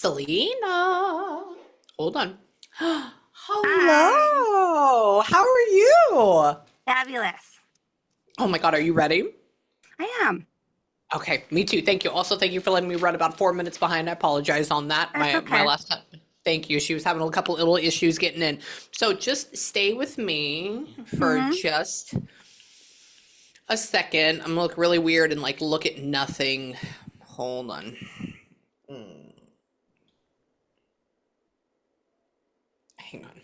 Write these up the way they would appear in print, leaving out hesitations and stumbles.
Selena, hold on. Hi. Hello, how are you? Fabulous. Oh my God, are you ready? I am. Okay, me too. Thank you. Also, thank you for letting me run about 4 minutes behind. I apologize on that. That's My okay. last time. Thank you. She was having a couple little issues getting in. So just stay with me for Hmm. just a second. I'm gonna look really weird and like look at nothing. Hold on. Hang on.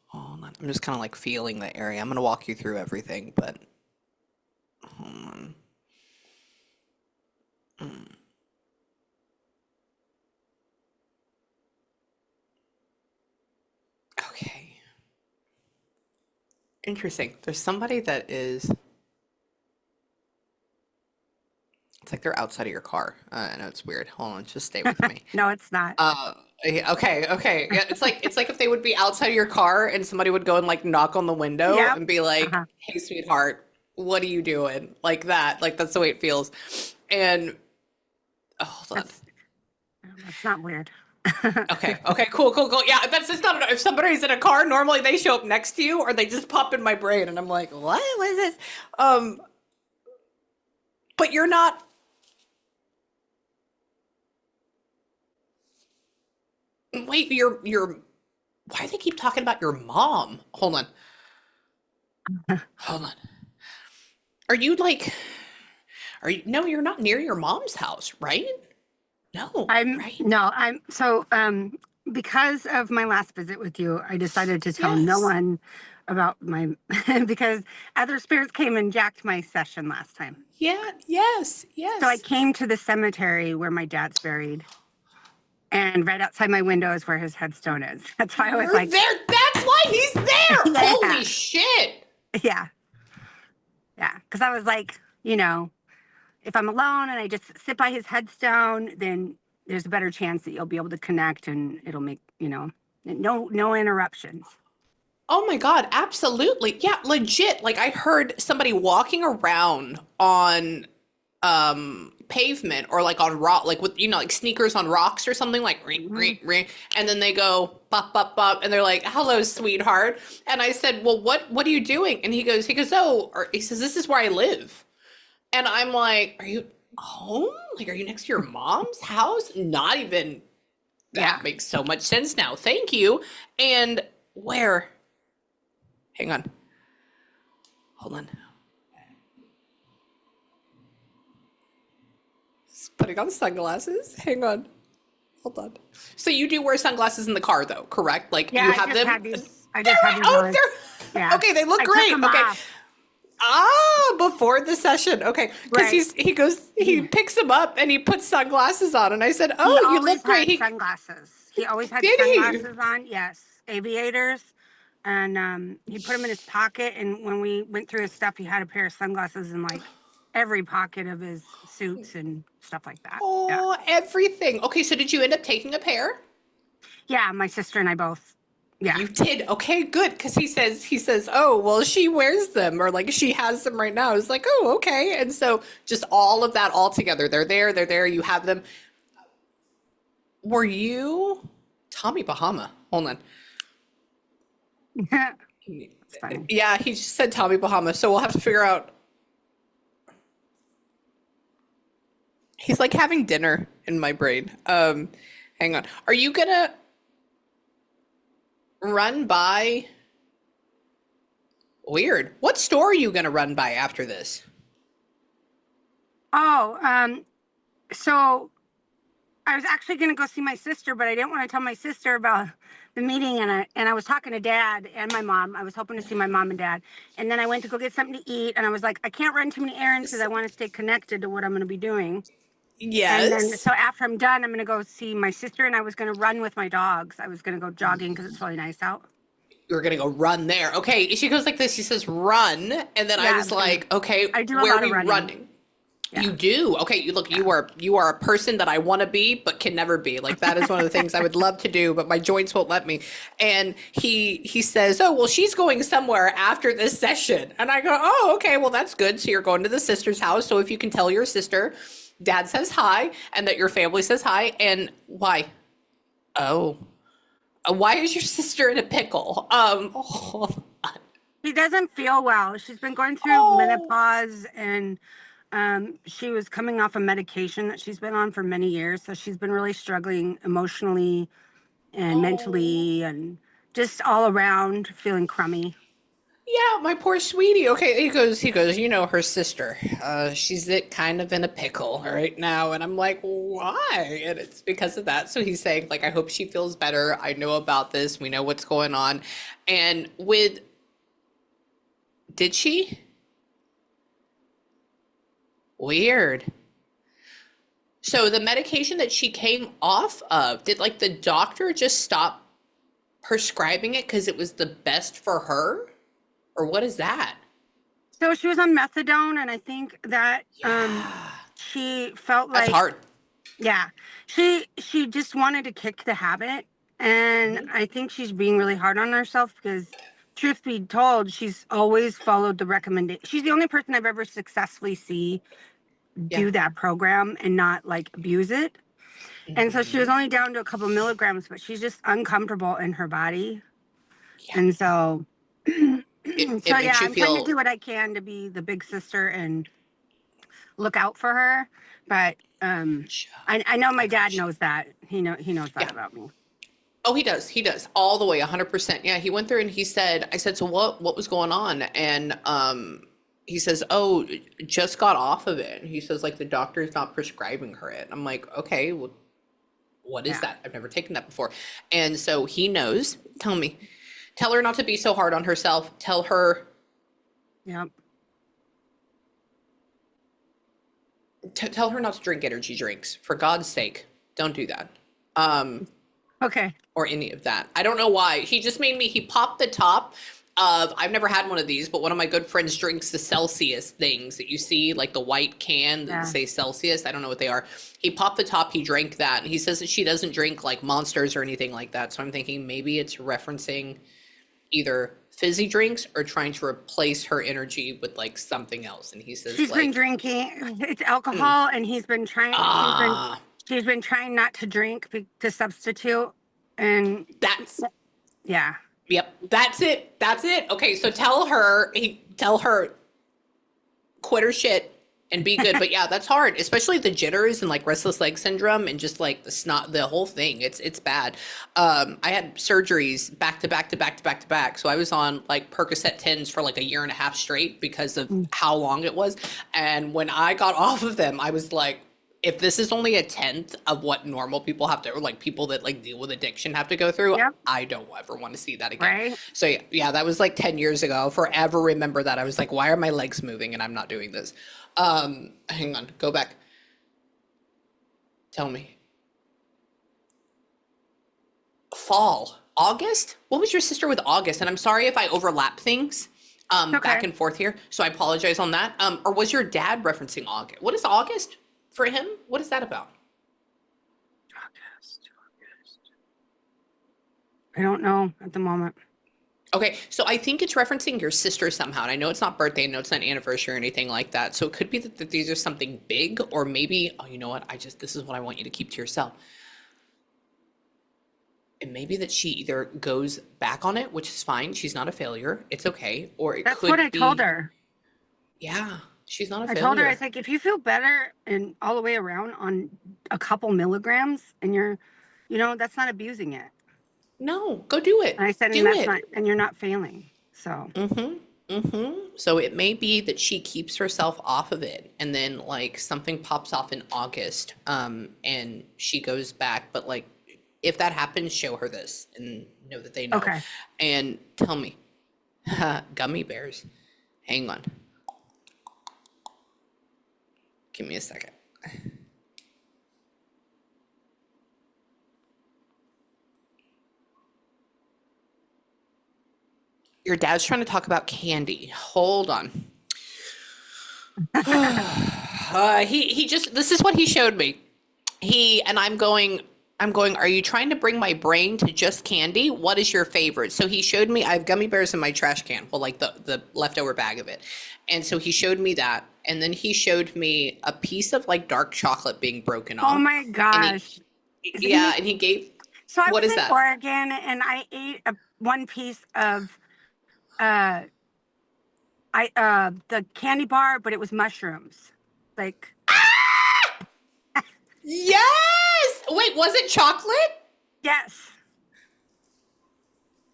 Hold on. I'm just kind of like feeling the area. I'm gonna walk you through everything, but hold on. Okay. Interesting. There's somebody that is, it's like they're outside of your car. I know it's weird. Hold on, just stay with me. No, it's not. Yeah, okay. Yeah, it's like if they would be outside of your car and somebody would go and like knock on the window Yep. and be like, Uh-huh. "Hey, sweetheart, what are you doing?" Like that. Like that's the way it feels. And oh, hold on. That's that's not weird. Okay, cool. Yeah, that's just not. If somebody's in a car, normally they show up next to you, or they just pop in my brain, and I'm like, what? What is this? Um, but you're not. Wait, you're. Why do they keep talking about your mom? Hold on. Are you like? Are you? No, you're not near your mom's house, right? No, I'm right? no, I'm so because of my last visit with you, I decided to tell no Yes. one about my because other spirits came and jacked my session last time. Yeah. Yes. So I Yes. came to the cemetery where my dad's buried, and right outside my window is where his headstone is. That's why I was You're like, there. That's why he's there. yeah, Holy shit. yeah, yeah. Because I was like, if I'm alone and I just sit by his headstone, then there's a better chance that you'll be able to connect and it'll make, no interruptions. Oh my God, absolutely. Yeah, legit. Like I heard somebody walking around on pavement or like on rock like with like sneakers on rocks or something like ring Hmm. ring ring and then they go bop bop bop and they're like, "Hello, sweetheart." And I said, "Well, what are you doing?" And he goes, "Oh," or he says, "This is where I live." And I'm like, "Are you home? Like are you next to your mom's house?" Not even. Yeah. That makes so much sense now. Thank you. And where? Hang on. Hold on. Putting on sunglasses. Hang on. Hold on. So you do wear sunglasses in the car though, correct? Like Yeah. you have them? I just had these Oh, on. they're Yeah. okay, they look I took great. them Okay. off. Ah, before the session. Okay. Because Right. he picks them up and he puts sunglasses on. And I said, He "Oh, you always look great." had sunglasses. He always had Did he? sunglasses on. Yes. Aviators. And he put them in his pocket. And when we went through his stuff, he had a pair of sunglasses in like every pocket of his suits and stuff like that. Yeah. Oh, everything. Okay, so did you end up taking a pair? Yeah. My sister and I both. Yeah. You did. Okay, good. Because he says, "Oh, well, she wears them, or like she has them right now." It's like, "Oh, okay." And so just all of that all together. They're there, you have them. Were you Tommy Bahama? Hold on. It's funny. Yeah, he just said Tommy Bahama, so we'll have to figure out. He's like having dinner in my brain. Hang on. Are you gonna run by weird? What store are you gonna run by after this? Oh, so I was actually going to go see my sister, but I didn't want to tell my sister about the meeting, and I was talking to Dad and my mom. I was hoping to see my mom and Dad, and then I went to go get something to eat, and I was like, I can't run too many errands because I want to stay connected to what I'm going to be doing. And then Yes. so after I'm done, I'm going to go see my sister, and I was going to run with my dogs. I was going to go jogging because it's really nice out. You're gonna go run there. Okay. She goes like this. She says run, and then I Yeah, I was was going to. like, okay, I do a where are lot of we running. running? You Yeah, do. Okay, you look, yeah. you are a person that I want to be but can never be. Like that is one of the things I would love to do, but my joints won't let me. And he says, "Oh, well, she's going somewhere after this session." And I go, "Oh, okay, well that's good. So you're going to the sister's house. So if you can tell your sister Dad says hi and that your family says hi, and why? Oh. Why is your sister in a pickle? Hold on. She doesn't feel well. She's been going through Oh. menopause, and she was coming off a medication that she's been on for many years. So she's been really struggling emotionally and Oh. mentally and just all around feeling crummy. Yeah, my poor sweetie. Okay, you know her sister. She's kind of in a pickle right now. And I'm like, why? And it's because of that. So he's saying, like, I hope she feels better. I know about this. We know what's going on. And did she? Weird. So the medication that she came off of, did like the doctor just stop prescribing it because it was the best for her? Or what is that? So she was on methadone, and I think that Yeah. she felt That's like, hard. yeah, she just wanted to kick the habit, and Mhm. I think she's being really hard on herself because, truth be told, she's always followed the recommendation. She's the only person I've ever successfully see Yeah. do that program and not like abuse it. And so she was Hmm. only down to a couple milligrams, but she's just uncomfortable in her body. Yeah. And so, It so yeah, makes you I'm trying to feel do what I can to be the big sister and look out for her. But gotcha. I know I my dad gotcha. knows that. He knows that Yeah. about me. Oh, he does. He does all the way, 100%. Yeah, he went through and he said, I said, so what was going on? And he says, oh, just got off of it. And he says, like, the doctor's not prescribing her it. I'm like, okay, well, what is Yeah. that? I've never taken that before. And so he knows. Tell her not to be so hard on herself. Yep. Tell her not to drink energy drinks. For God's sake, don't do that. Um, Okay. or any of that. I don't know why. He popped the top of, I've never had one of these, but one of my good friends drinks the Celsius things that you see, like the white can that Yeah. say Celsius. I don't know what they are. He popped the top, he drank that, and he says that she doesn't drink like Monsters or anything like that. So I'm thinking maybe it's referencing either fizzy drinks or trying to replace her energy with like something else. And he says She's been like, drinking. It's mm, alcohol, and he's been trying. ah, She's been trying not to drink to substitute. And that's yeah. yep, that's it. That's it. Okay, so tell her quit her shit and be good. But yeah, that's hard, especially the jitters and like restless leg syndrome and just like the snot, the whole thing. It's bad. I had surgeries back to back to back to back to back. So I was on like Percocet 10s for like a year and a half straight because of Mm. how long it was. And when I got off of them, I was like, if this is only a tenth of what normal people have to, or like people that like deal with addiction have to go through, Yep. I don't ever want to see that again. Right. So yeah, that was like 10 years ago. Forever remember that. I was like, why are my legs moving and I'm not doing this? Hang on, go back. Tell me. Fall. August? What was your sister with August? And I'm sorry if I overlap things back Okay. and forth here. So I apologize on that. Or was your dad referencing August? What is August for him? What is that about? I don't know at the moment. Okay, so I think it's referencing your sister somehow. And I know it's not birthday, I know it's not anniversary or anything like that. So it could be that these are something big, or maybe, oh, you know what? This is what I want you to keep to yourself. It may be that she either goes back on it, which is fine. She's not a failure. It's okay. Or it That's what I could told be, her. yeah, she's not a I told her, I was failure. like, if you feel better and all the way around on a couple milligrams and that's not abusing it. No, go do And it. I said, and Do that's not, it. and you're not failing. So, So it may be that she keeps herself off of it and then like something pops off in August, and she goes back. But like if that happens, show her this and know that they know. okay. And tell me, gummy bears. Hang on. Give me a second. Your dad's trying to talk about candy. Hold on. He just, this is what he showed me. I'm going, are you trying to bring my brain to just candy? What is your favorite? So he showed me, I have gummy bears in my trash can. Well, like the leftover bag of it. And so he showed me that. And then he showed me a piece of like dark chocolate being broken Oh off. my And he, gosh. yeah, He, and he gave, So I What was is in that? Oregon and I ate one piece of uh the candy bar, but it was mushrooms. Like, Yes. Wait, was it chocolate? yes.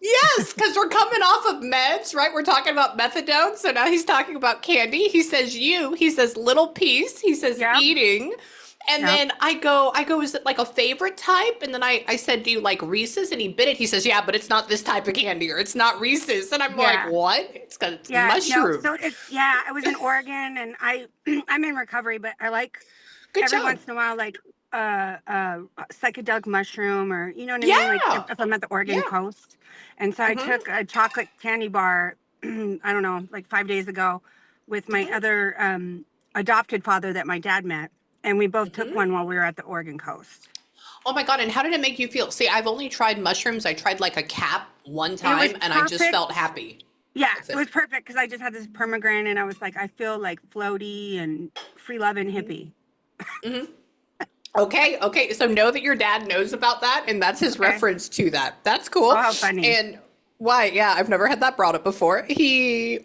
Yes, because we're coming off of meds, right? We're talking about methadone. So now he's talking about candy. He says he says little piece, he says Yep. eating. And Yep. then I go, is it like a favorite type? And then I said, do you like Reese's? And he bit it. He says, yeah, but it's not this type of candy or it's not Reese's. And I'm like, Yeah. what? It's because it's Yeah. No. mushroom. So I was in Oregon and I'm in recovery, but I like Good every job. once in a while, like psychedelic mushroom, or you know what I mean? Like Yeah. if I'm at the Oregon Yeah. coast. And so I Hmm. took a chocolate candy bar, I don't know, like 5 days ago with my Hmm. other adopted father that my dad met. And we both took Hmm. one while we were at the Oregon coast. Oh my God. And how did it make you feel? See, I've only tried mushrooms. I tried like a cap one It was time and I just felt perfect. happy. Yeah, That's it it. was perfect because I just had this permagran and I was like, I feel like floaty and free love and Hmm. hippie. Hmm. Okay, okay. So know that your dad knows about that, and that's his Okay. reference to that. That's Oh, cool. how funny. And why? Yeah, I've never had that brought up before.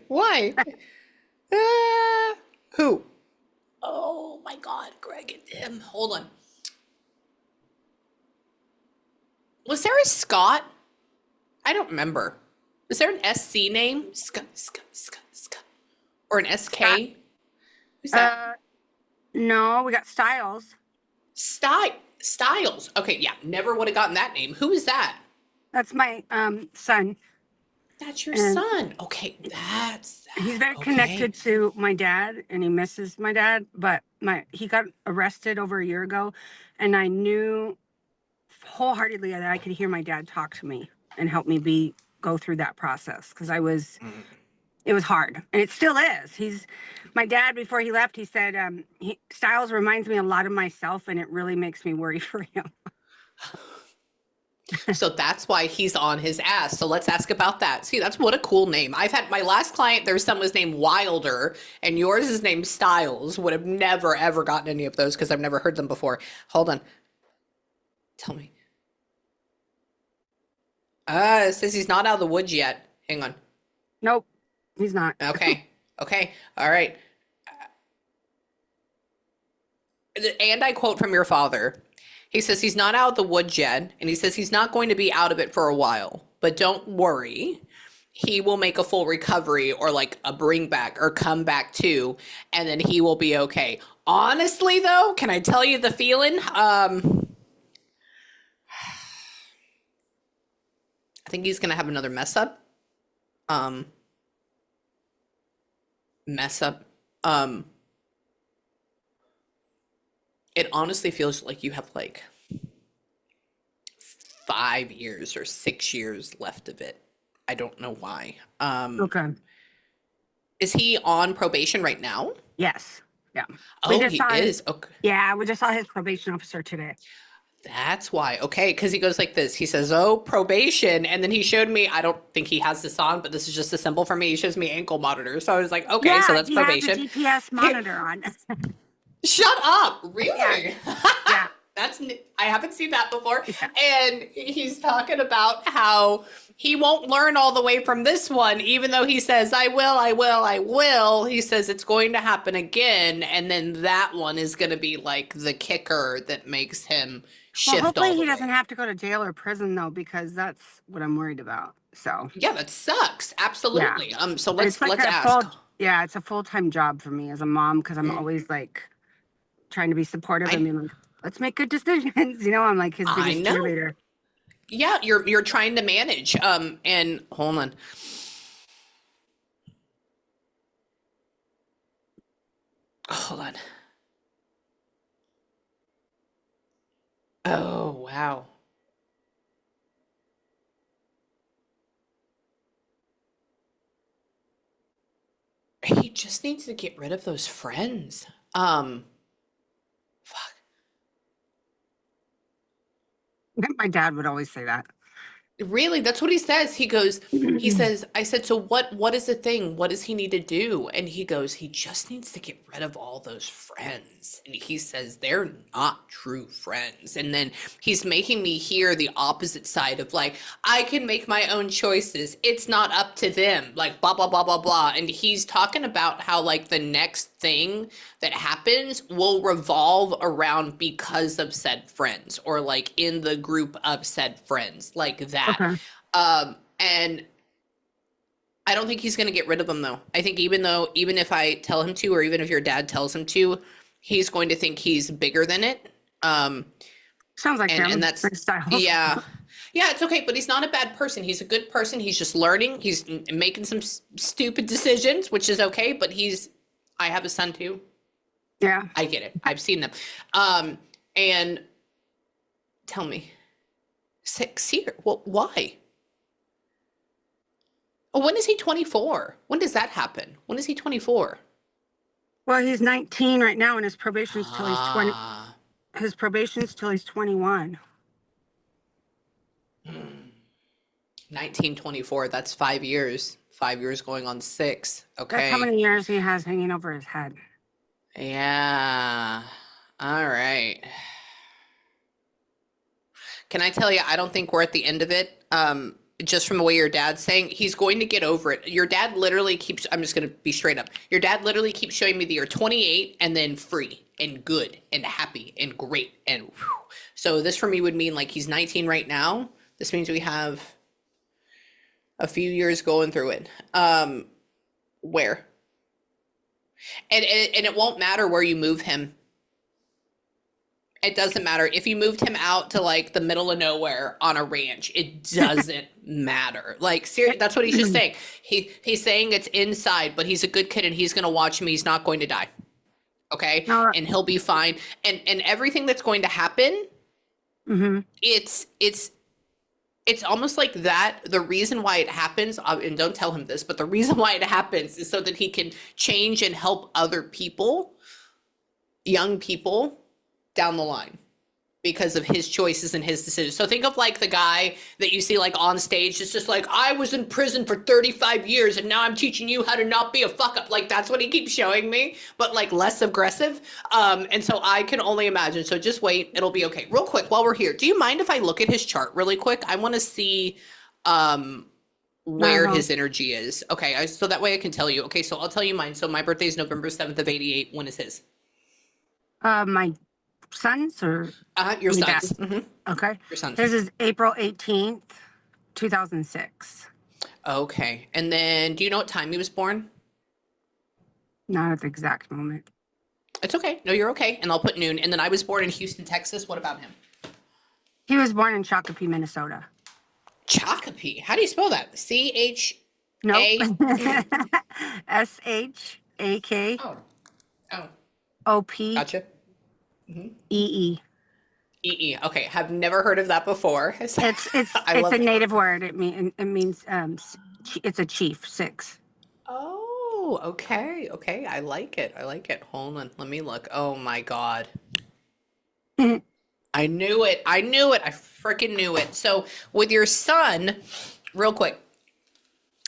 Why? Uh, who? Oh my God, Greg and him. Hold on. Was there a Scott? I don't remember. Was there an SC name? Scott. Or an Scott. SK? Who's that? Uh, no, we got Styles. Styles. Okay, yeah, never would have gotten that name. Who is that? That's my son. That's your And son. Okay, that's he's that. very Okay. connected to my dad and he misses my dad, but he got arrested over a year ago and I knew wholeheartedly that I could hear my dad talk to me and help me go through that process because it was hard and it still is. He's my dad. Before he left, he said, Styles reminds me a lot of myself and it really makes me worry for him. So that's why he's on his ass. So let's ask about that. See, that's what a cool name. I've had my last client, their son was named Wilder, and yours is named Styles. Would have never, ever gotten any of those because I've never heard them before. Hold on. Tell me. It says he's not out of the woods yet. Hang on. Nope, he's not. Okay. Okay. All right. And I quote from your father. He says he's not out of the woods yet, and he says he's not going to be out of it for a while. But don't worry, he will make a full recovery or like a bring back or come back to, and then he will be okay. Honestly, though, can I tell you the feeling? I think he's gonna have another mess up. Um, mess up. Um, it honestly feels like you have like 5 years or 6 years left of it. I don't know why. Okay. Is he on probation right now? Yes. Yeah. We Oh, just he saw his. is. Okay. Yeah, we just saw his probation officer today. That's why. Okay, because he goes like this. He says, "Oh, probation," and then he showed me. I don't think he has this on, but this is just a symbol for me. He shows me ankle monitor, so I was like, "Okay, so Yeah, that's he has a probation." GPS Here, monitor on. shut up! Yeah. Really? Yeah. I haven't seen that before. Yeah. And he's talking about how he won't learn all the way from this one, even though he says, "I will, I will, I will." He says it's going to happen again, and then that one is going to be like the kicker that makes him Well, shift hopefully all the he way. doesn't have to go to jail or prison though, because that's what I'm worried about. So Yeah, that sucks. yeah, Absolutely. So it's like let's a ask. yeah, it's a full-time job for me as a mom because I'm always like trying to be supportive and I being like, let's make good decisions. I'm like his I biggest know. cheerleader. Yeah, you're trying to manage. And hold on. Hold on. Oh, wow. He just needs to get rid of those friends. Fuck. My dad would always say that. Really, that's what he says. He says, I said, so what is the thing? What does he need to do? And he goes, he just needs to get rid of all those friends. And he says they're not true friends. And then he's making me hear the opposite side of like, I can make my own choices. It's not up to them. Like blah blah blah blah blah. And he's talking about how like the next thing that happens will revolve around because of said friends or like in the group of said friends like that. Okay. And I don't think he's going to get rid of them though. I think even if I tell him to, or even if your dad tells him to, he's going to think he's bigger than it. Sounds like him. And that's, my style. yeah. Yeah, it's okay, but he's not a bad person. He's a good person. He's just learning. He's making some stupid decisions, which is okay, but I have a son too. Yeah. I get it. I've seen them. And tell me, Seer, well, why? Oh, when is he 24? When does that happen? When is he 24? Well, he's 19 right now, and his probation's till he's 20. Ah, His probation's till he's 21. 1924. That's 5 years. 5 years going on 6. Okay. That's how many years he has hanging over his head. Yeah. All right. Can I tell you, I don't think we're at the end of it. Just from the way your dad's saying, he's going to get over it. Your dad literally keeps, I'm just going to be straight up. Your dad literally keeps showing me that you're 28 and then free and good and happy and great. And whew. So this for me would mean like he's 19 right now. This means we have a few years going through it. Where? And it won't matter where you move him. It doesn't matter. If you moved him out to like the middle of nowhere on a ranch, it doesn't matter. Like seriously, that's what he's just saying. He's saying it's inside, but he's a good kid and he's going to watch me. He's not going to die. Okay? And he'll be fine. And everything that's going to happen, it's almost like that. The reason why it happens, and don't tell him this, but the reason why it happens is so that he can change and help other people, young people, down the line because of his choices and his decisions. So think of like the guy that you see like on stage. It's just like, I was in prison for 35 years and now I'm teaching you how to not be a fuck up. Like that's what he keeps showing me, but like less aggressive. And so I can only imagine. So just wait, it'll be okay. Real quick, while we're here, do you mind if I look at his chart really quick? I want to see where his energy is. Okay, so that way I can tell you. Okay, so I'll tell you mine. So my birthday is November 7th of 88. When is his? My son's or Your son's. okay. Your son's. His is April 18th, 2006. Okay. And then do you know what time he was born? Not at the exact moment. It's okay. No, you're okay. And I'll put noon. And then I was born in Houston, Texas. What about him? He was born in Shakopee, Minnesota. Shakopee. How do you spell that? C-H-A? Nope. S-H-A-K. Oh. O-P. Gotcha. E-E. E-E. Okay. Have never heard of that before. It's a native word. It means it's a chief, 6. Oh, okay. Okay. I like it. Hold on. Let me look. Oh my God. I knew it. I freaking knew it. So with your son, real quick,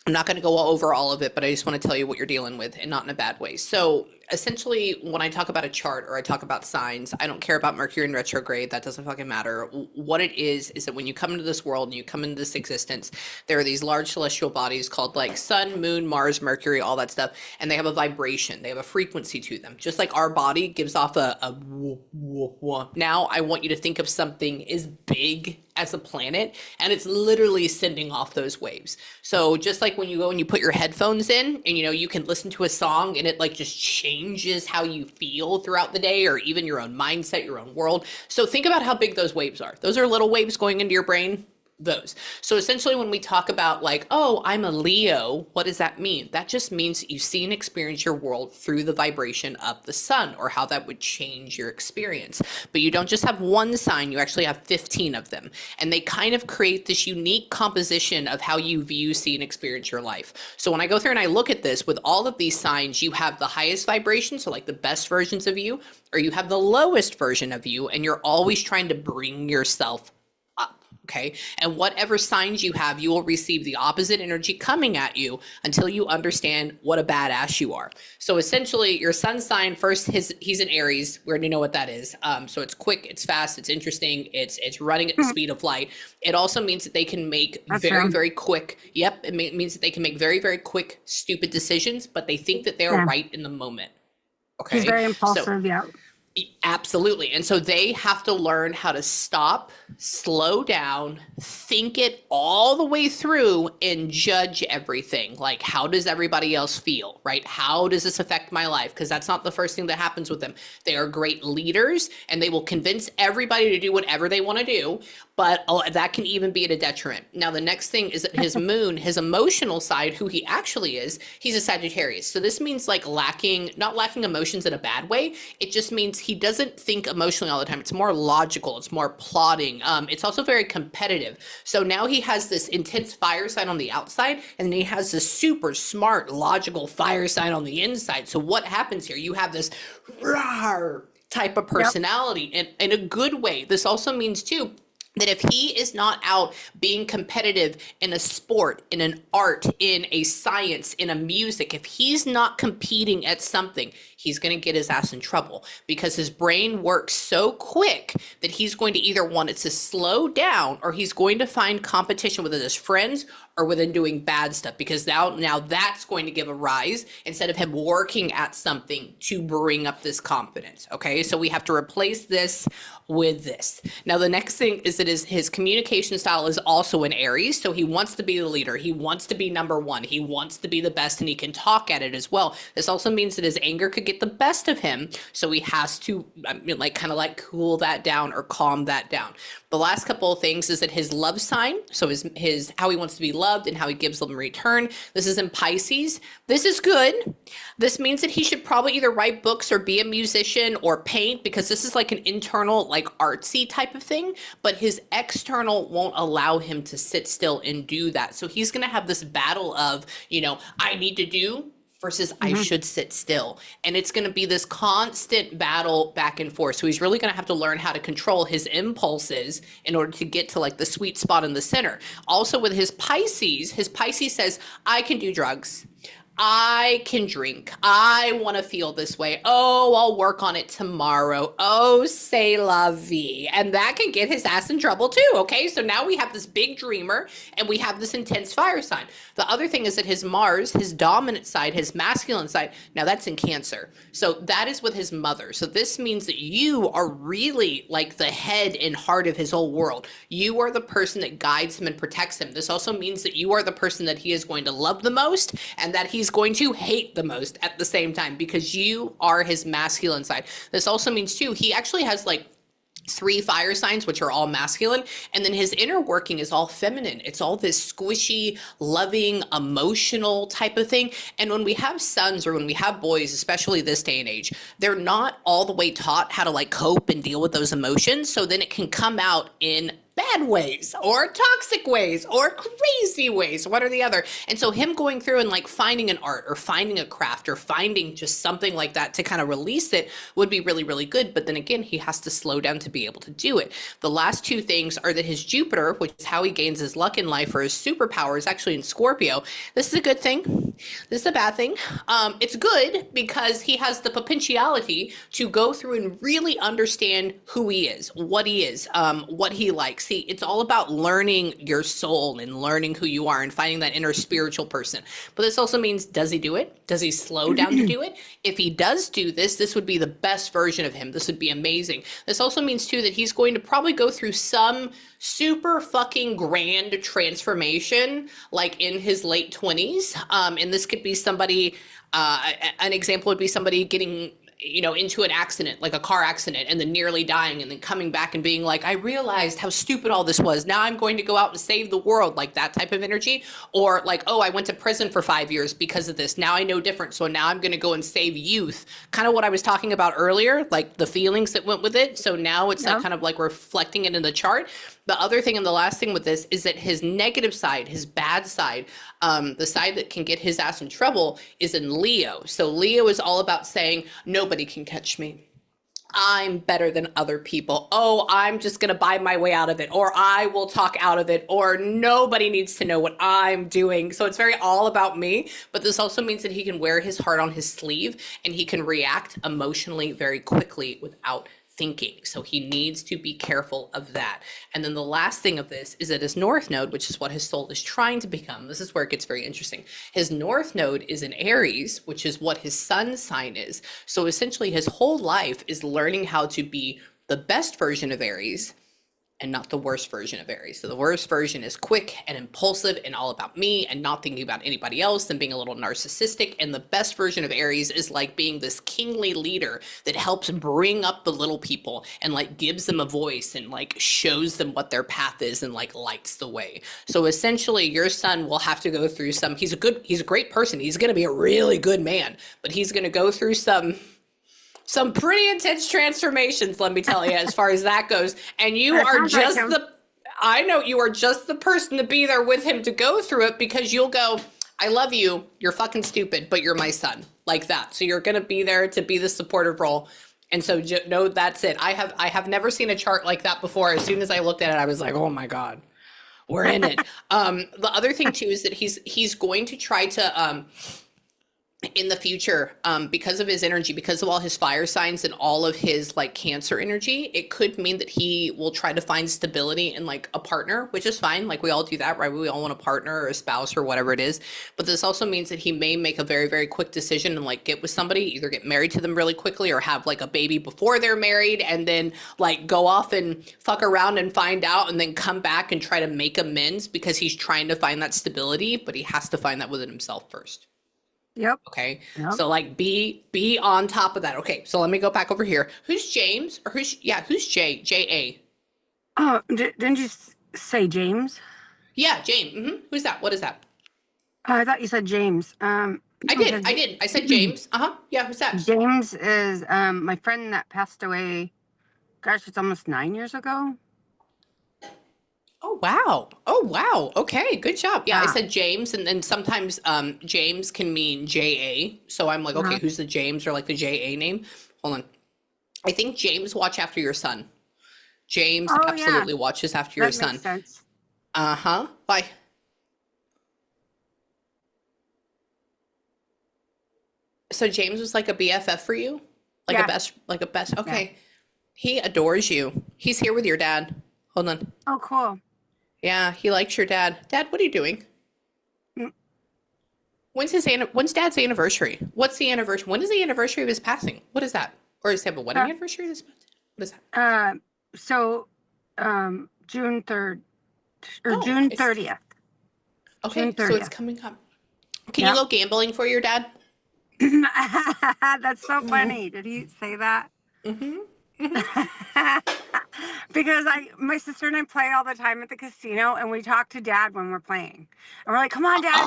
I'm not going to go over all of it, but I just want to tell you what you're dealing with and not in a bad way. So essentially, when I talk about a chart or I talk about signs, I don't care about Mercury in retrograde. That doesn't fucking matter. What it is that when you come into this world and you come into this existence, there are these large celestial bodies called like Sun, Moon, Mars, Mercury, all that stuff. And they have a vibration. They have a frequency to them. Just like our body gives off a wah, wah, wah. Now I want you to think of something as big as a planet, and it's literally sending off those waves. So just like when you go and you put your headphones in and you can listen to a song and it like just changes how you feel throughout the day, or even your own mindset, your own world. So think about how big those waves are. Those are little waves going into your brain. Those. So essentially when we talk about like, oh, I'm a Leo, what does that mean? That just means you see and experience your world through the vibration of the sun, or how that would change your experience. But you don't just have one sign, you actually have 15 of them. And they kind of create this unique composition of how you view, see, and experience your life. So when I go through and I look at this, with all of these signs, you have the highest vibration, so like the best versions of you, or you have the lowest version of you, and you're always trying to bring yourself up. Okay. And whatever signs you have, you will receive the opposite energy coming at you until you understand what a badass you are. So essentially, your sun sign first, he's an Aries. We already know what that is. So it's quick, it's fast, it's interesting, it's running at the speed of light. It also means that they can make That's very, true. very quick. Yep. It means that they can make very, very quick, stupid decisions, but they think that they are Yeah. right in the moment. He's Okay. very So impulsive. Yeah. absolutely. And so they have to learn how to stop, slow down, think it all the way through, and judge everything. Like, how does everybody else feel, right? How does this affect my life? Because that's not the first thing that happens with them. They are great leaders and they will convince everybody to do whatever they want to do, but that can even be at a detriment. Now, the next thing is that his moon, his emotional side, who he actually is, he's a Sagittarius. So this means like not lacking emotions in a bad way. It just means he doesn't think emotionally all the time. It's more logical. It's more plotting. It's also very competitive. So now he has this intense fire sign on the outside, and then he has this super smart, logical fire sign on the inside. So what happens here? You have this rawr type of personality, and in a good way. This also means too, that if he is not out being competitive in a sport, in an art, in a science, in a music, if he's not competing at something, he's going to get his ass in trouble because his brain works so quick that he's going to either want it to slow down or he's going to find competition with his friends or within doing bad stuff, because now that's going to give a rise instead of him working at something to bring up this confidence. Okay, so we have to replace this with this. Now, the next thing is that his communication style is also an Aries, so he wants to be the leader. He wants to be number one. He wants to be the best, and he can talk at it as well. This also means that his anger could get the best of him, so he has to kind of cool that down or calm that down. The last couple of things is that his love sign, so his how he wants to be loved and how he gives them in return. This is in Pisces. This is good. This means that he should probably either write books or be a musician or paint, because this is like an internal, like artsy type of thing, but his external won't allow him to sit still and do that. So he's going to have this battle of, I need to do versus I should sit still. And it's going to be this constant battle back and forth. So he's really going to have to learn how to control his impulses in order to get to like the sweet spot in the center. Also with his Pisces says, I can do drugs. I can drink. I want to feel this way. Oh, I'll work on it tomorrow. Oh, c'est la vie. And that can get his ass in trouble too, okay? So now we have this big dreamer and we have this intense fire sign. The other thing is that his Mars, his dominant side, his masculine side, now that's in Cancer. So that is with his mother. So this means that you are really like the head and heart of his whole world. You are the person that guides him and protects him. This also means that you are the person that he is going to love the most and that he's going to hate the most at the same time, because you are his masculine side. This also means too, he actually has like 3 fire signs, which are all masculine. And then his inner working is all feminine. It's all this squishy, loving, emotional type of thing. And when we have sons or when we have boys, especially this day and age, they're not all the way taught how to like cope and deal with those emotions. So then it can come out in bad ways or toxic ways or crazy ways, one or the other. And so him going through and like finding an art or finding a craft or finding just something like that to kind of release it would be really, really good. But then again, he has to slow down to be able to do it. The last 2 things are that his Jupiter, which is how he gains his luck in life or his superpower, is actually in Scorpio. This is a good thing. This is a bad thing. It's good because he has the potentiality to go through and really understand who he is, what he likes. See, it's all about learning your soul and learning who you are and finding that inner spiritual person. But this also means, does he do it? Does he slow down to do it? If he does do this, this would be the best version of him. This would be amazing. This also means too that he's going to probably go through some super fucking grand transformation, like in his late 20s. And this could be somebody, an example would be somebody getting into an accident, like a car accident, and then nearly dying and then coming back and being like, I realized how stupid all this was. Now I'm going to go out and save the world, like that type of energy. Or like, oh, I went to prison for 5 years because of this. Now I know different. So now I'm going to go and save youth. Kind of what I was talking about earlier, like the feelings that went with it. So now it's kind of like reflecting it in the chart. The other thing and the last thing with this is that his negative side, his bad side, the side that can get his ass in trouble is in Leo. So Leo is all about saying, nobody can catch me. I'm better than other people. Oh, I'm just going to buy my way out of it, or I will talk out of it, or nobody needs to know what I'm doing. So it's very all about me. But this also means that he can wear his heart on his sleeve and he can react emotionally very quickly without thinking. So he needs to be careful of that. And then the last thing of this is that his north node, which is what his soul is trying to become, this is where it gets very interesting. His north node is in Aries, which is what his sun sign is. So essentially his whole life is learning how to be the best version of Aries and not the worst version of Aries. So the worst version is quick and impulsive and all about me and not thinking about anybody else and being a little narcissistic. And the best version of Aries is like being this kingly leader that helps bring up the little people and like gives them a voice and like shows them what their path is and like lights the way. So essentially your son will have to go through he's a great person. He's going to be a really good man, but he's going to go through some pretty intense transformations, let me tell you, as far as that goes. And you are just I know you are just the person to be there with him to go through it, because you'll go, I love you, you're fucking stupid, but you're my son, like that. So you're going to be there to be the supportive role. And so no, that's it. I have never seen a chart like that before. As soon as I looked at it, I was like, oh my God, we're in it. The other thing too, is that he's going to try to, in the future, because of his energy, because of all his fire signs and all of his like Cancer energy, it could mean that he will try to find stability in like a partner, which is fine. Like we all do that, right? We all want a partner or a spouse or whatever it is. But this also means that he may make a very, very quick decision and like get with somebody, either get married to them really quickly or have like a baby before they're married, and then like go off and fuck around and find out and then come back and try to make amends, because he's trying to find that stability, but he has to find that within himself first. Yep. Okay. Yep. So like be on top of that. Okay. So let me go back over here. Who's James, or who's J-A? Oh, didn't you say James? Yeah, James. Who's that? What is that? I thought you said James. I did. I said James. Yeah. Who's that? James is my friend that passed away. Gosh, it's almost 9 years ago. Oh, wow. Oh, wow. Okay. Good job. Yeah. I said James, and then sometimes James can mean J-A. So I'm like, okay, who's the James, or like the J-A name? Hold on. I think James watch after your son. James absolutely watches after your son. Makes sense. Why? So James was like a BFF for you? Like a best. Okay. Yeah. He adores you. He's here with your dad. Hold on. Oh, cool. Yeah, he likes your dad. Dad, what are you doing? When's Dad's anniversary? What's the anniversary? When is the anniversary of his passing? What is that? Or does he have a wedding anniversary? What is that? June 3rd or June 30th. Okay, June 30th. So it's coming up. Can you go gambling for your dad? That's so funny. Did he say that? Because my sister and I play all the time at the casino, and we talk to Dad when we're playing, and we're like, come on, Dad.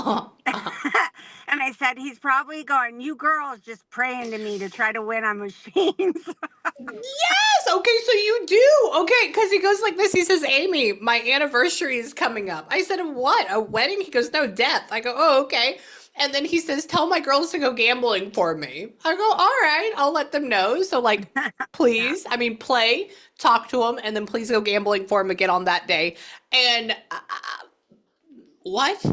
And I said, he's probably going, you girls just praying to me to try to win on machines. Yes. Okay. So you do. Okay. Because he goes like this. He says, Amy, my anniversary is coming up. I said, what? A wedding? He goes, no, death. I go, oh, okay. And then he says, tell my girls to go gambling for me. I go, all right, I'll let them know. So like, please, play, talk to them, and then please go gambling for him again on that day. And what?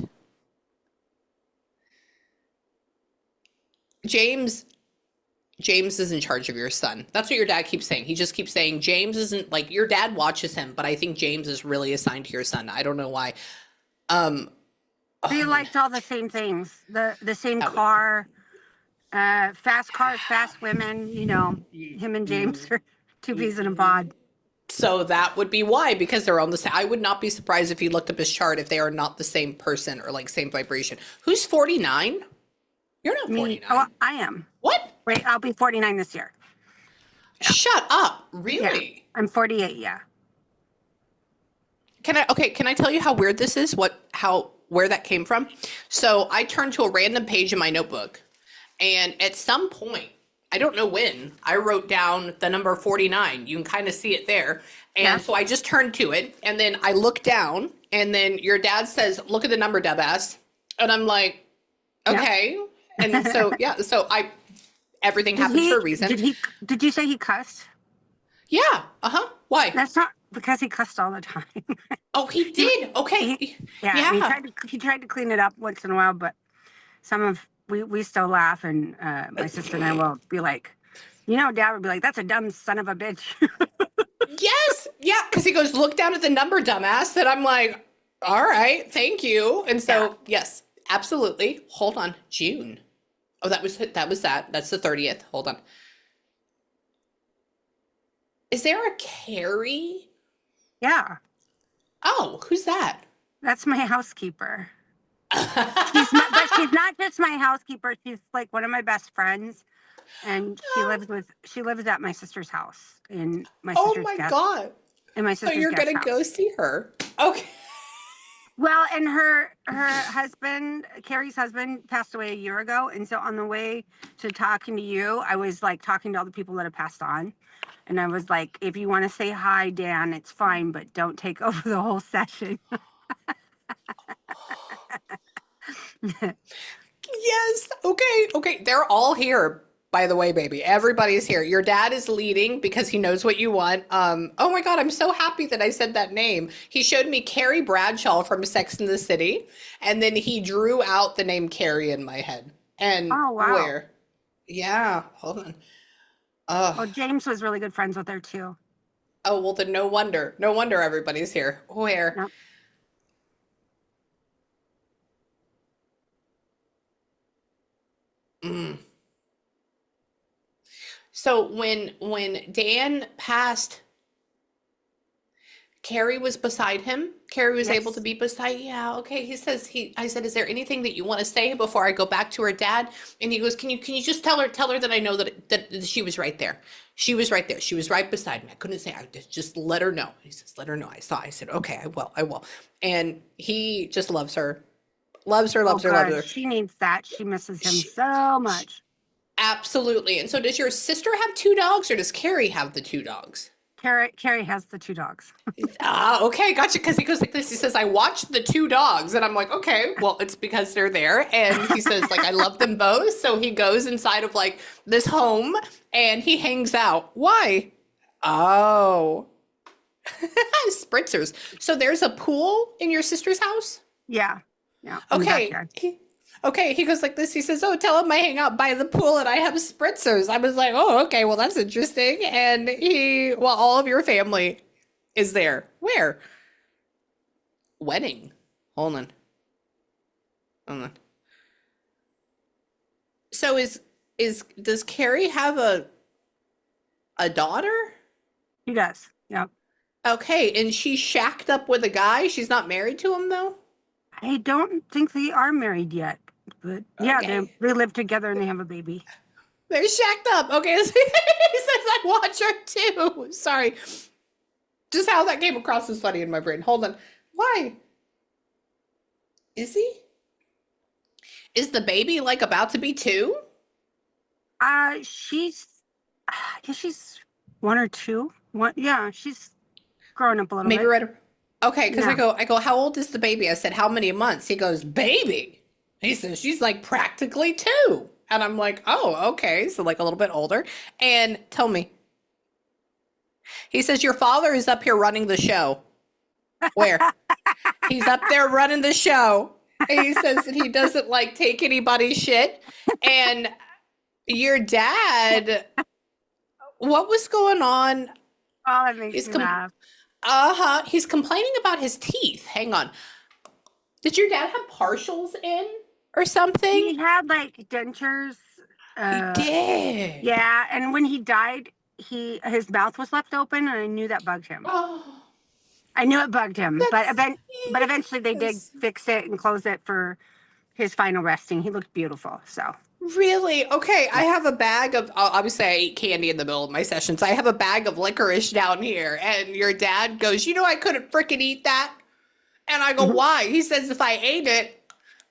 James is in charge of your son. That's what your dad keeps saying. He just keeps saying James isn't, like, your dad watches him, but I think James is really assigned to your son. I don't know why. They liked all the same things. The same car, fast cars, fast women. You know, him and James are two peas in a pod. So that would be why, because they're on the same. I would not be surprised if he looked up his chart if they are not the same person or like same vibration. Who's 49? You're not 49. Oh, I am. What? Wait, I'll be 49 this year. Yeah. Shut up. Really? Yeah. I'm 48, yeah. Can I tell you how weird this is? Where that came from? So I turned to a random page in my notebook, and at some point, I don't know when, I wrote down the number 49. You can kind of see it there. And so I just turned to it, and then I looked down, and then your dad says, look at the number, dumbass. And I'm like, okay. And so, so everything happens for a reason. Did you say he cussed? Yeah. Uh-huh. Why? That's not because he cussed all the time. Oh, he he, did. Okay. yeah, and Yeah. he tried to clean it up once in a while, but we still laugh, and my sister and I will be like, Dad would be like, "That's a dumb son of a bitch." Yes. Yeah. Because he goes, look down at the number, dumbass. And I'm like, all right, thank you. And Yeah. so, yes, absolutely. Hold on. June. Oh, that. That's the 30th. Hold on. Is there a Carrie? Yeah, Oh, who's that? that's my housekeeper. But she's not just my housekeeper. She's like one of my best friends, and she lives at my sister's house Oh my God. in my So sister's you're guest gonna go house. see her. Okay. Well, and her husband, Carrie's husband, passed away a year ago, and so on the way to talking to you, I was like talking to all the people that have passed on, and I was like, if you want to say hi, Dan, it's fine, but don't take over the whole session. Yes. Okay. Okay. They're all here, by the way, baby. Everybody's here. Your dad is leading because he knows what you want. Oh my God, I'm so happy that I said that name. He showed me Carrie Bradshaw from Sex and the City, and then he drew out the name Carrie in my head. And Oh wow. where? Yeah. Hold on. Well, James was really good friends with her too. Oh, well, then no wonder. No wonder everybody's here. Where? Yep. Mm. So when Dan passed, Carrie was beside him. Carrie was able to Yes. be beside. Yeah, okay. I said, is there anything that you want to say before I go back to her dad? And he goes, can you just tell her that I know that she was right there. She was right there. She was right beside me. I couldn't say, I just let her know. He says, let her know. I said, okay, I will. And he just loves her. Loves her, Oh, loves her, loves good. her. She needs that. She misses him She, so she, much. absolutely. And so does your sister have two dogs or does Carrie have the two dogs? Carrie has the two dogs. Ah, okay, gotcha. Because he goes like this. He says, "I watched the two dogs," and I'm like, "Okay, well, it's because they're there." And he says, "Like I love them both." So he goes inside of like this home and he hangs out. Why? Oh, spritzers. So there's a pool in your sister's house. Yeah. Yeah. In the Okay. backyard. Okay, he goes like this. He says, "Oh, tell him I hang out by the pool and I have spritzers." I was like, "Oh, okay. Well, that's interesting." And all of your family is there. Where? Wedding. Hold on. Hold on. So does Carrie have a daughter? He does. Yep. Okay, and she's shacked up with a guy. She's not married to him though. I don't think they are married yet, but yeah, Okay, they live together and they have a baby. they're shacked up. Okay, he says I watch her too. Sorry, just how that came across is funny in my brain. Hold on. Why? Is he? Is the baby like about to be two? She's, yeah, she's one or two. One, yeah, she's growing up a little Maybe bit. right. Okay, because Yeah. I go, how old is the baby? I said, how many months? He goes, baby. He says, she's like practically two. And I'm like, oh, okay. So like a little bit older. And tell me, he says, your father is up here running the show. Where? He's up there running the show. And he says that he doesn't like take anybody's shit. And your dad, what was going on? Oh, that makes He's me com- laugh. uh-huh. He's complaining about his teeth. Hang on. Did your dad have partials in or something? He had like dentures. He did. Yeah, and when he died, his mouth was left open, and I knew that bugged him. Oh, I knew it bugged him, that's but eventually they did yes. fix it and close it for his final resting. He looked beautiful. So Really? Okay, I yeah. have a bag of obviously I eat candy in the middle of my sessions. I have a bag of licorice down here, and your dad goes, "You know, I couldn't freaking eat that." And I go, Mhm. "Why?" He says, "If I ate it,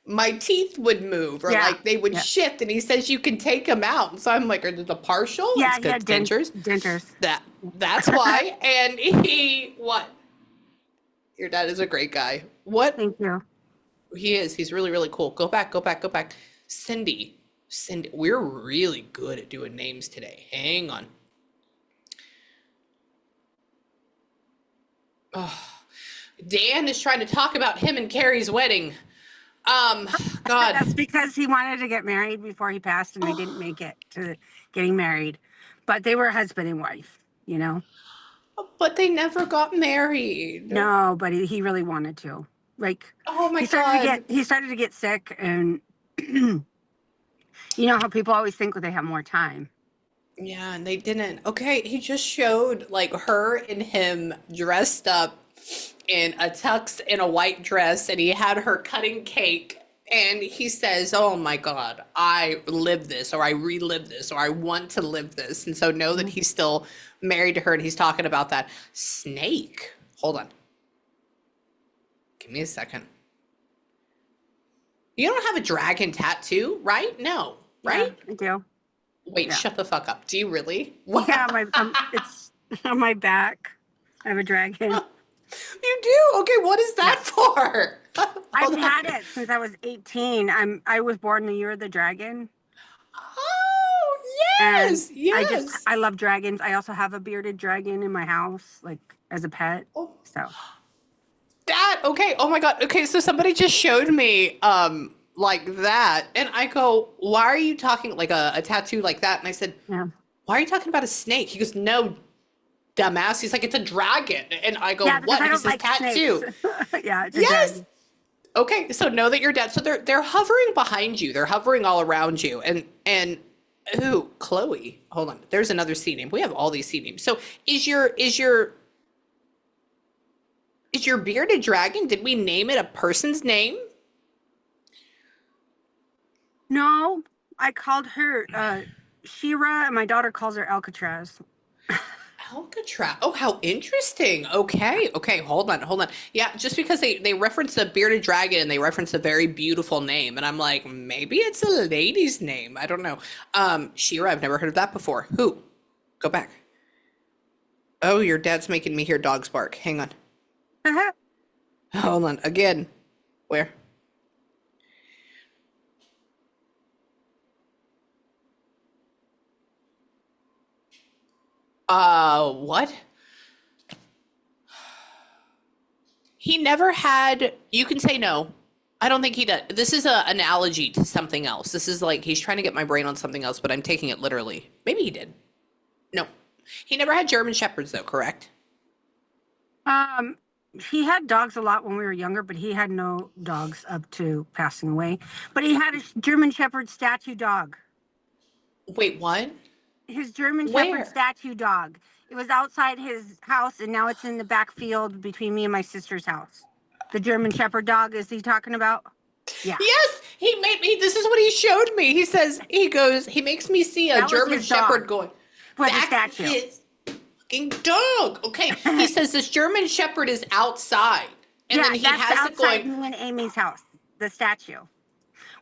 my teeth would move or Yeah, like they would yeah, shift." And he says, "You can take them out." And so I'm like, "Are these a partial?" It's yeah. He good had dentures. dentures. That's why. And he what? Your dad is a great guy. What Thank you. he is, he's really, really cool. Go back, go back, go back. Cindy. Cindy. We're really good at doing names today. Hang on. Dan is trying to talk about him and Carrie's wedding. God. That's because he wanted to get married before he passed, and they didn't make it to getting married. But they were husband and wife, you know? But they never got married. No, but he really wanted to. Like, Oh my he started to God. get sick, and you know how people always think that they have more time. Yeah, and they didn't. Okay, he just showed like her and him dressed up in a tux and a white dress, and he had her cutting cake. And he says, "Oh my God, I live this, or I relive this, or I want to live this." And so know that Mhm. he's still married to her, and he's talking about that snake. Hold on, give me a second. You don't have a dragon tattoo, right? No, Yeah, right? I do. Wait, Yeah. shut the fuck up. Do you really? Yeah, it's on my back. I have a dragon. You do? Okay, what is Yeah. that for? I've Hold on. had it since I was 18. I was born the year of the dragon. Oh, And yes, yes. I love dragons. I also have a bearded dragon in my house, like as a pet. Oh, So that, okay. Oh my God. Okay, so somebody just showed me like that, and I go, "Why are you talking like a tattoo like that?" And I said, yeah. "Why are you talking about a snake?" He goes, "No, dumbass." He's like, "It's a dragon." And I go, Yeah, because "What?" I And he don't says, like snakes. "Tattoo." Yeah, it's a Yes. dragon. Okay, so know that you're dead. So they're hovering behind you. They're hovering all around you. And ooh, Chloe. Hold on. There's another C name. We have all these C names. So is your bearded dragon? Did we name it a person's name? No, I called her Shira, and my daughter calls her Alcatraz. Alcatraz. Oh, how interesting. Okay, okay, hold on. Yeah, just because they reference a bearded dragon and they reference a very beautiful name, and I'm like, maybe it's a lady's name. I don't know. Shira, I've never heard of that before. Who? Go back. Oh, your dad's making me hear dogs bark. Hang on. Hold on. Again. Where? What? He never had. You can say no. I don't think he does. This is an analogy to something else. This is like he's trying to get my brain on something else, but I'm taking it literally. Maybe he did. No. He never had German Shepherds, though, correct? um, he had dogs a lot when we were younger, but he had no dogs up to passing away. But he had a German Shepherd statue dog. Wait, what? His German Shepherd Where? statue dog. It was outside his house, and now it's in the back field between me and my sister's house. The German Shepherd dog, is he talking about? Yeah, Yes, he made me. This is what he showed me. He says, he goes, he makes me see a that was German his Shepherd dog. going, Was a that's statue. his fucking dog. Okay. He says this German Shepherd is outside. And Yeah, then he that's has it outside going, me and Amy's house. The statue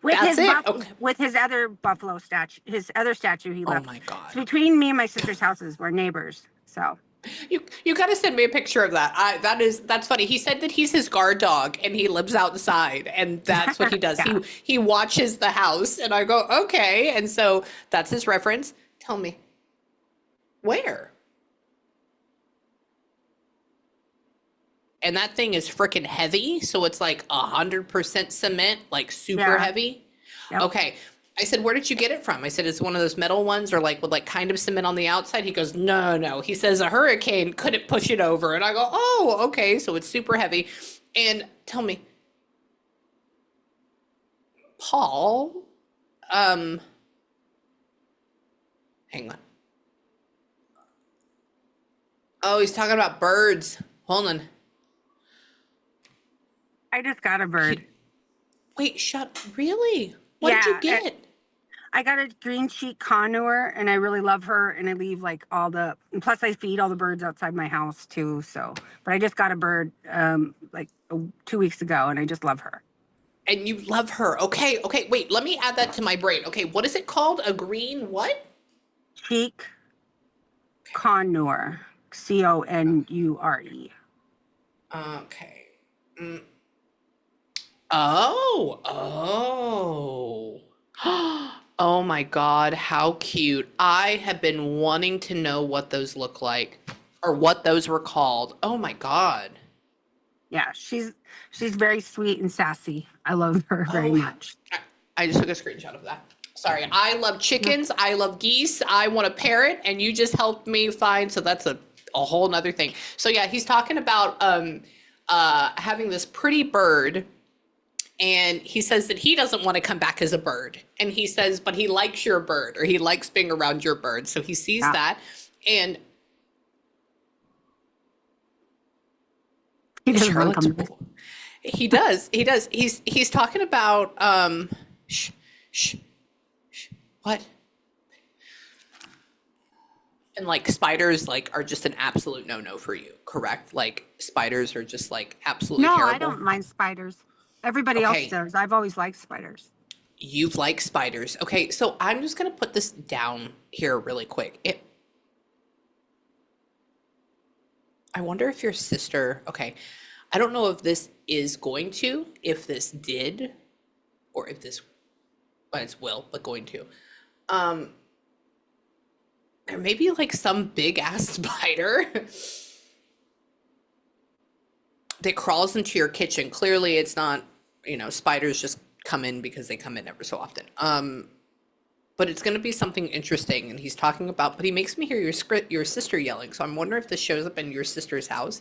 with that's it. Okay. with his other buffalo statue, his other statue he Oh left. my It's God. between me and my sister's houses. We're neighbors, so You got to send me a picture of that. That's funny. He said that he's his guard dog and he lives outside and that's what he does. yeah. He watches the house and I go, "Okay." And so that's his reference. Tell me, where? And that thing is freaking heavy, so it's like 100% cement, like super Yeah. heavy. Yep. Okay. I said, "Where did you get it from?" I said, "It's one of those metal ones or like with like kind of cement on the outside." He goes, "No, no." He says, "A hurricane couldn't push it over." And I go, "Oh, okay." So it's super heavy. And tell me, Paul, um, hang on. Oh, he's talking about birds. Hold on. I just got a bird. Wait, really? What did you Yeah, get? I got a green cheek conure, and I really love her. And I leave like and plus I feed all the birds outside my house too. So, but I just got a bird 2 weeks ago, and I just love her. And you love her. Okay, okay. Wait, let me add that to my brain. Okay, what is it called? A green what? Cheek conure, Conure. Okay. Mm. Oh, oh. Oh my God, how cute. I have been wanting to know what those look like. or what those were called. Oh my God. Yeah, she's very sweet and sassy. I love her very Oh, much. I just took a screenshot of that. Sorry. I love chickens. I love geese. I want a parrot, and you just helped me find. So that's a whole nother thing. So yeah, he's talking about having this pretty bird, and he says that he doesn't want to come back as a bird, and he says, but he likes your bird, or he likes being around your bird. So he sees Yeah. that, and He doesn't want to Charlotte's. come back. He does. He does. He's talking about shh, shh, shh, what? And like spiders like are just an absolute no-no for you, correct? Like spiders are just like absolutely No, I terrible. don't mind spiders. Everybody else Okay, does. I've always liked spiders. you like spiders. Okay, so I'm just gonna put this down here really quick. I wonder if your sister, okay, I don't know if this is going to, if this did, or if this, but it's will, but going to. Um, there may be like some big ass spider that crawls into your kitchen. Clearly, it's not, spiders just come in because they come in ever so often. But it's going to be something interesting. And he's talking about, but he makes me hear your sister yelling. So I'm wondering if this shows up in your sister's house.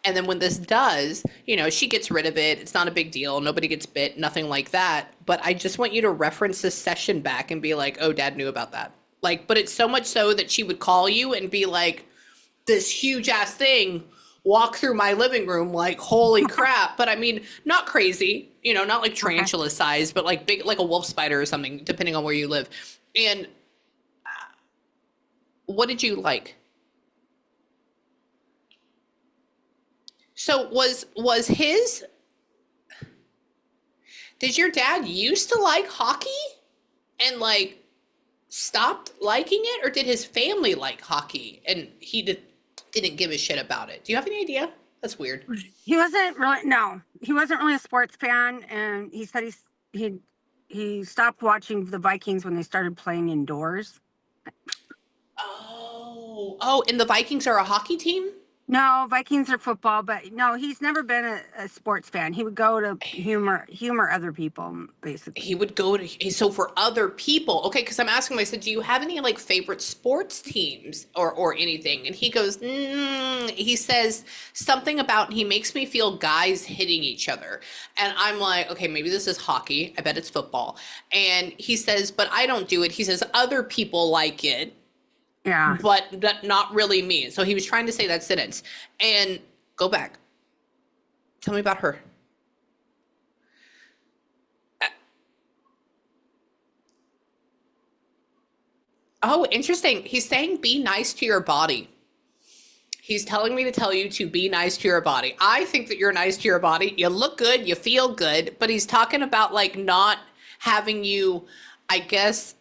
And then when this does, she gets rid of it. It's not a big deal. Nobody gets bit, nothing like that. But I just want you to reference this session back and be like, oh, dad knew about that. Like, but it's so much so that she would call you and be like, this huge ass thing walk through my living room, like holy crap. But I mean, not crazy, not like Okay. tarantula size, but like big, like a wolf spider or something, depending on where you live. And what did you like? So was his, did your dad used to like hockey and like stopped liking it, or did his family like hockey and didn't give a shit about it? Do you have any idea? That's weird. He wasn't really, no, he wasn't really a sports fan, and he said he stopped watching the Vikings when they started playing indoors. Oh, and the Vikings are a hockey team? No, Vikings are football, but no, he's never been a sports fan. He would go to humor other people, He basically. would go to, so for other people. Okay, because I'm asking him, I said, do you have any like favorite sports teams or anything? And he goes, he says something about, he makes me feel guys hitting each other. And I'm like, okay, maybe this is hockey. I bet it's football. And he says, but I don't do it. He says, other people like it, Yeah. but not really me. So he was trying to say that sentence. And go back. Tell me about her. Oh, interesting. He's saying be nice to your body. He's telling me to tell you to be nice to your body. I think that you're nice to your body. You look good, you feel good, but he's talking about like not having you, I guess,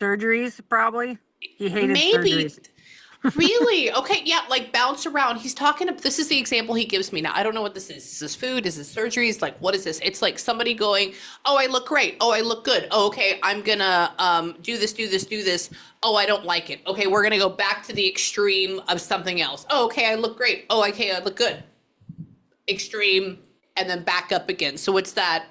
Surgeries, probably. He hated maybe. surgeries. Really? Okay, yeah, like bounce around. He's talking, this is the example he gives me now. I don't know what this is. Is this food? Is this surgeries? Like, what is this? It's like somebody going, oh, I look great. Oh, I look good. Oh, okay, I'm gonna do this, do this, do this. Oh, I don't like it. Okay, we're gonna go back to the extreme of something else. Oh, okay, I look great. Oh, okay, I look good. Extreme, and then back up again. So it's that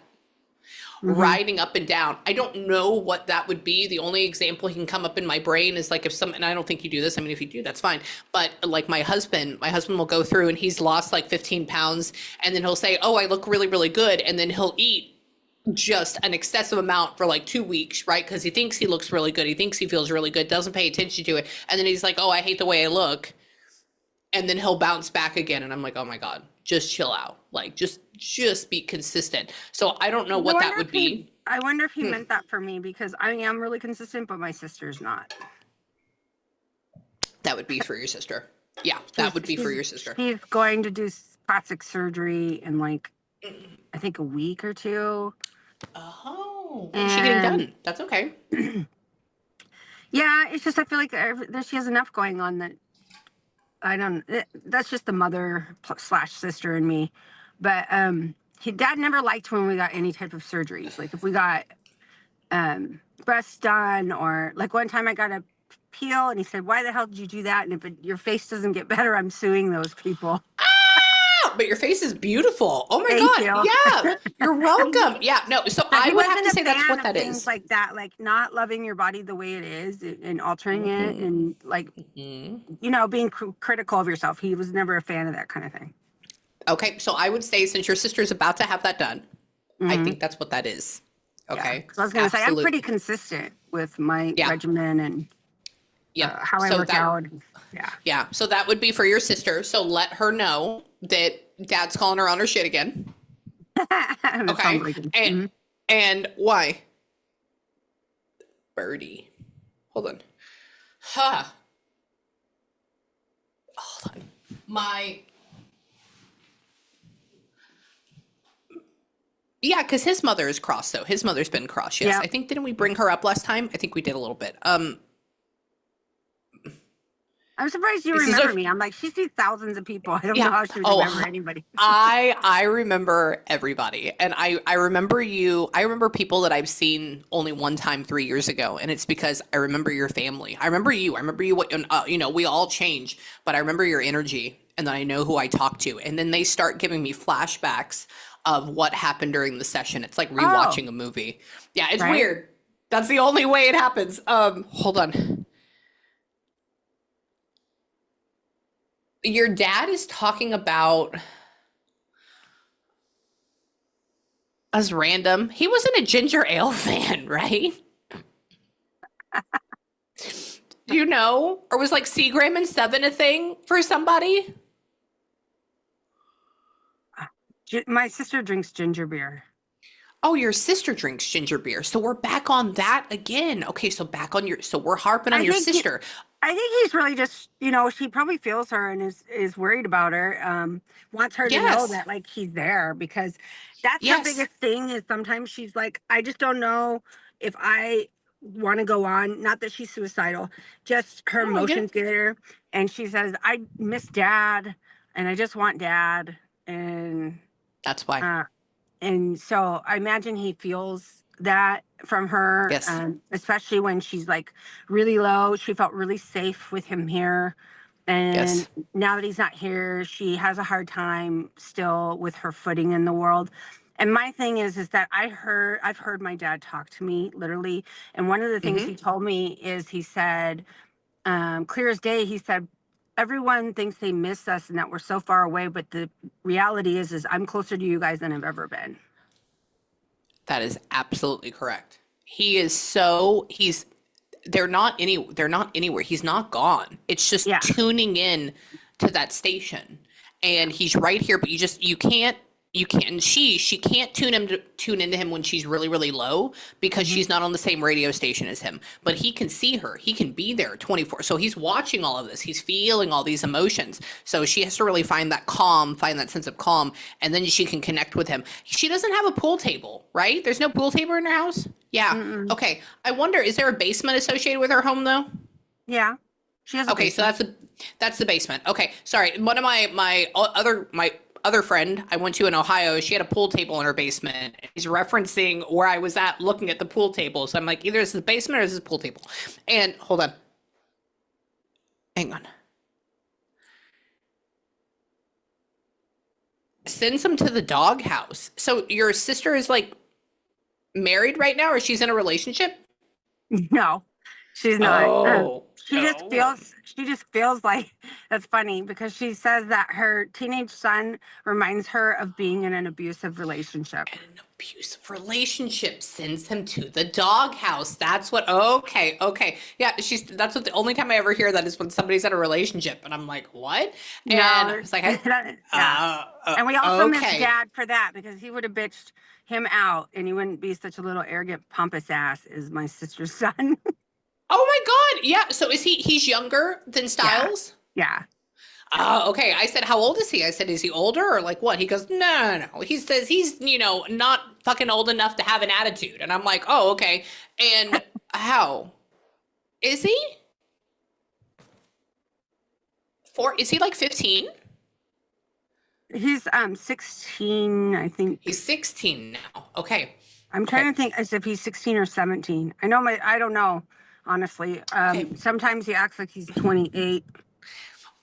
riding up and down. I don't know what that would be. The only example he can come up in my brain is like if some, and I don't think you do this. I mean, if you do, that's fine. But like my husband will go through and he's lost like 15 pounds and then he'll say, oh, I look really, really good. And then he'll eat just an excessive amount for like 2 weeks, right? Because he thinks he looks really good. He thinks he feels really good, doesn't pay attention to it. And then he's like, oh, I hate the way I look. And then he'll bounce back again. And I'm like, oh my God, just chill out. Like just be consistent. So I don't know what that would be. I wonder if he meant that for me, because I am really consistent, but my sister's not. That would be for your sister. Yeah, that would be for your sister. She's going to do plastic surgery in like, I think a week or two. Oh, when's she getting done? That's okay. Yeah, it's just I feel like she has enough going on that I don't. That's just the mother slash sister in me. But dad never liked when we got any type of surgeries. Like if we got breasts done, or like one time I got peel. And he said, why the hell did you do that? And if your face doesn't get better, I'm suing those people. Ah, but your face is beautiful. Oh my Thank God. you. Yeah. You're welcome. Yeah. No. So But I he would have wasn't to a say that's fan what of that things is. like that, like not loving your body the way it is and altering it and like, being critical of yourself. He was never a fan of that kind of thing. Okay. So I would say since your sister's about to have that done, I Hmm. think that's what that is. Yeah. Okay. Because I was going to say, I'm pretty Absolutely. consistent with my Yeah. regimen and Yep. how I So work that out. Yeah. Yeah, so that would be for your sister. So let her know that dad's calling her on her shit again. It sounds Okay. like it. And Mhm. and why? Birdie. Hold on. Huh. Hold on. My Yeah, because his mother is cross though. His mother's been cross, yes. Yeah. I think didn't we bring her up last time? I think we did a little bit. I'm surprised you This is remember a me. I'm like, she sees thousands of people. I don't know Yeah. how she would Oh, remember anybody. I remember everybody, and I remember you. I remember people that I've seen only one time 3 years ago, and it's because I remember your family. I remember you. I remember you. What we all change, but I remember your energy, and then I know who I talk to, and then they start giving me flashbacks of what happened during the session. It's like Oh, rewatching a movie. Yeah, it's right. weird. That's the only way it happens. Hold on. Your dad is talking about us random. He wasn't a ginger ale fan, right? Do you know? Or was like Seagram and Seven a thing for somebody? My sister drinks ginger beer. Oh, your sister drinks ginger beer. So we're back on that again. Okay, so we're harping on I your think he, sister. I think he's really just, she probably feels her and is worried about her. Wants her to know Yes. that like he's there because that's her Yes. biggest thing is sometimes she's like, I just don't know if I want to go on. Not that she's suicidal, just her Oh, I get emotions it. get her. And she says, I miss dad and I just want dad. And That's why. uh, and so I imagine he feels that from her, Yes. especially when she's like really low. She felt really safe with him here. And Yes. now that he's not here, she has a hard time still with her footing in the world. And my thing is that I've heard my dad talk to me literally. And one of the things Mm-hmm. he told me is he said, clear as day, he said, everyone thinks they miss us and that we're so far away. But the reality is I'm closer to you guys than I've ever been. That is absolutely correct. They're not anywhere. He's not gone. It's just Yeah. tuning in to that station. And he's right here, but you can't and she can't tune into him when she's really, really low because Mhm. she's not on the same radio station as him. But he can see her. He can be there 24. So he's watching all of this. He's feeling all these emotions. So she has to really find that sense of calm, and then she can connect with him. She doesn't have a pool table, right? There's no pool table in her house? Yeah. Mm-mm. Okay. I wonder, is there a basement associated with her home though? Yeah. She has a Okay, so basement. that's the basement. Okay, sorry. One of my other friend I went to in Ohio, she had a pool table in her basement. He's referencing where I was at looking at the pool table. So I'm like, either this is the basement or this is the pool table. And hold on. Hang on. Sends him to the doghouse. So your sister is like married right now or she's in a relationship? No, she's not. Oh. Oh. She just feels like that's funny because she says that her teenage son reminds her of being in an abusive relationship. And an abusive relationship sends him to the doghouse. That's what. Okay, okay, yeah. That's what the only time I ever hear that is when somebody's in a relationship, and I'm like, what? And No, it's like, yeah. And we also miss okay. dad for that because he would have bitched him out and he wouldn't be such a little arrogant pompous ass as my sister's son. Oh my God, yeah. So he's younger than Yeah. Styles? Yeah. Oh, okay. I said, how old is he? I said, is he older or like what? He goes, no, no, no. He says he's, not fucking old enough to have an attitude. And I'm like, oh, okay. And how? Is he? Is he like 15? He's 16, I think. He's 16 now. Okay. I'm Okay. trying to think as if he's 16 or 17. I don't know. honestly. Okay. Sometimes he acts like he's 28.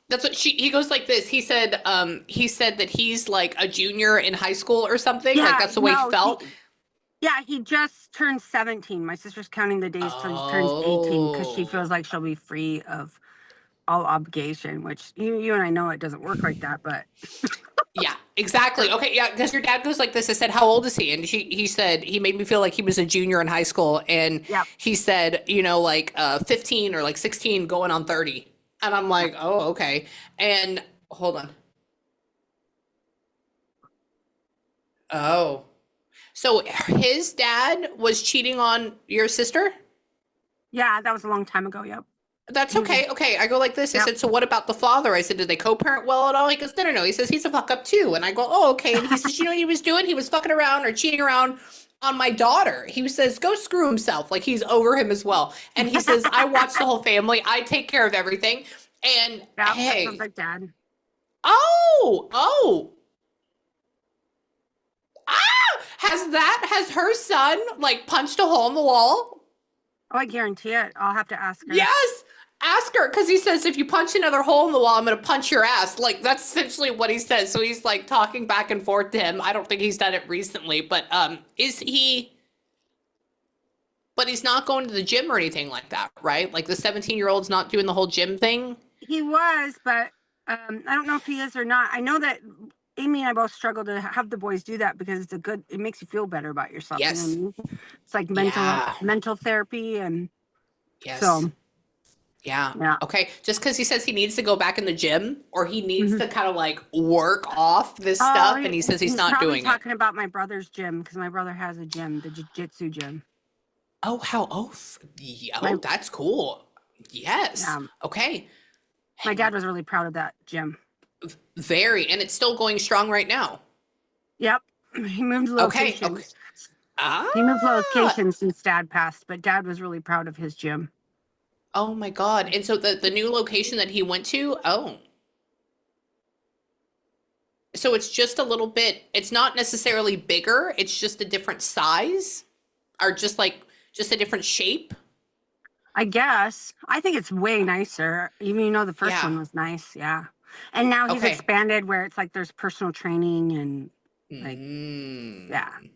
That's what he goes like this. He said that he's like a junior in high school or something. Like Yeah, that's the way he no, felt. he just turned 17. My sister's counting the days till he turns 18 because she feels Oh. like she'll be free of all obligation, which you and I know it doesn't work like that, but Yeah, exactly. Okay, yeah, because your dad goes like this. I said, "How old is he?" And he said he made me feel like he was a junior in high school, and yeah. he said, you know, like 15 or like 16 going on 30. And I'm like, "Oh, okay." And hold on. Oh. So his dad was cheating on your sister? Yeah, that was a long time ago. Yep. That's He was, okay. Okay. I go like this. I yep. said, so what about the father? I said, did they co-parent well at all? He goes, no, no, no. He says, he's a fuck up too. And I go, oh, okay. And he says, you know what he was doing? He was fucking around or cheating around on my daughter. He says, go screw himself. Like he's over him as well. And he says, I watch the whole family. I take care of everything. And Yep, that sounds hey, like dad. oh, has her son like punched a hole in the wall? Oh, I guarantee it. I'll have to ask her. Yes. Ask her because he says if you punch another hole in the wall, I'm gonna punch your ass. Like that's essentially what he says. So he's like talking back and forth to him. I don't think he's done it recently, but is he? But he's not going to the gym or anything like that, right? Like the 17-year-old's not doing the whole gym thing. He was, but I don't know if he is or not. I know that Amy and I both struggle to have the boys do that because it makes you feel better about yourself. You know what I Yes. mean? It's like Yeah. mental therapy, and Yes. so Yeah. yeah. Okay. Just because he says he needs to go back in the gym or he needs Mhm. to kind of like work off this Oh, stuff, and he says he's not probably doing it. talking about my brother's gym because my brother has a gym, the jiu-jitsu gym. Oh, how? Oh, yeah, My oh, that's cool. Yes. um, Okay. my dad was really proud of that gym. Very, and it's still going strong right now. Yep, he moved Okay. Okay. locations. He moved Ah. locations since dad passed, but dad was really proud of his gym. Oh my God. And so the new location that he went to, oh. So it's just a little bit, it's not necessarily bigger, it's just a different size or just a different shape. I guess. I think it's way nicer. Even the first Yeah. one was nice. Yeah. And now he's Okay. expanded where it's like there's personal training and like, yeah. Mm.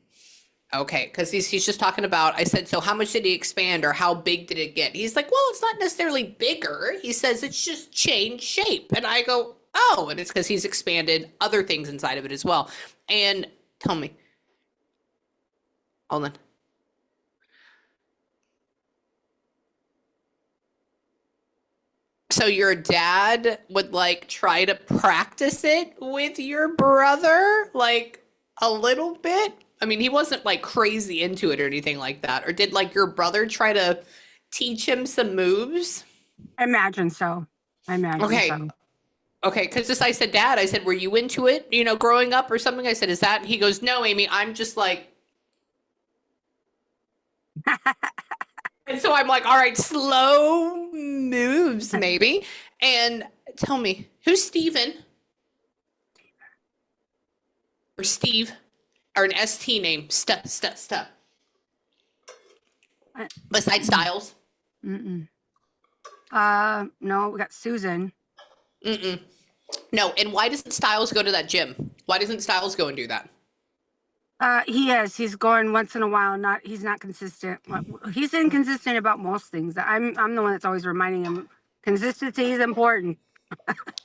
Okay, because he's just talking about, I said, so how much did he expand or how big did it get? He's like, well, it's not necessarily bigger. He says it's just changed shape. And I go, oh, and it's because he's expanded other things inside of it as well. And tell me, hold on. So your dad would like try to practice it with your brother, like a little bit? I mean, he wasn't like crazy into it or anything like that. Or did like your brother try to teach him some moves? I imagine so. I imagine Okay. so. Okay. Because this, I said, Dad, I said, were you into it, you know, growing up or something? I said, is that? And he goes, no, Amy, I'm just like, and so I'm like, all right, slow moves, maybe. And tell me, who's Steven or Steve or an ST name? Stuff. Besides Styles? Mm-mm. No, we got Susan. Mm-mm. No. And why doesn't Styles go to that gym? Why doesn't Styles go and do that? He is. He's going once in a while. He's not consistent. He's inconsistent about most things. I'm the one that's always reminding him consistency is important.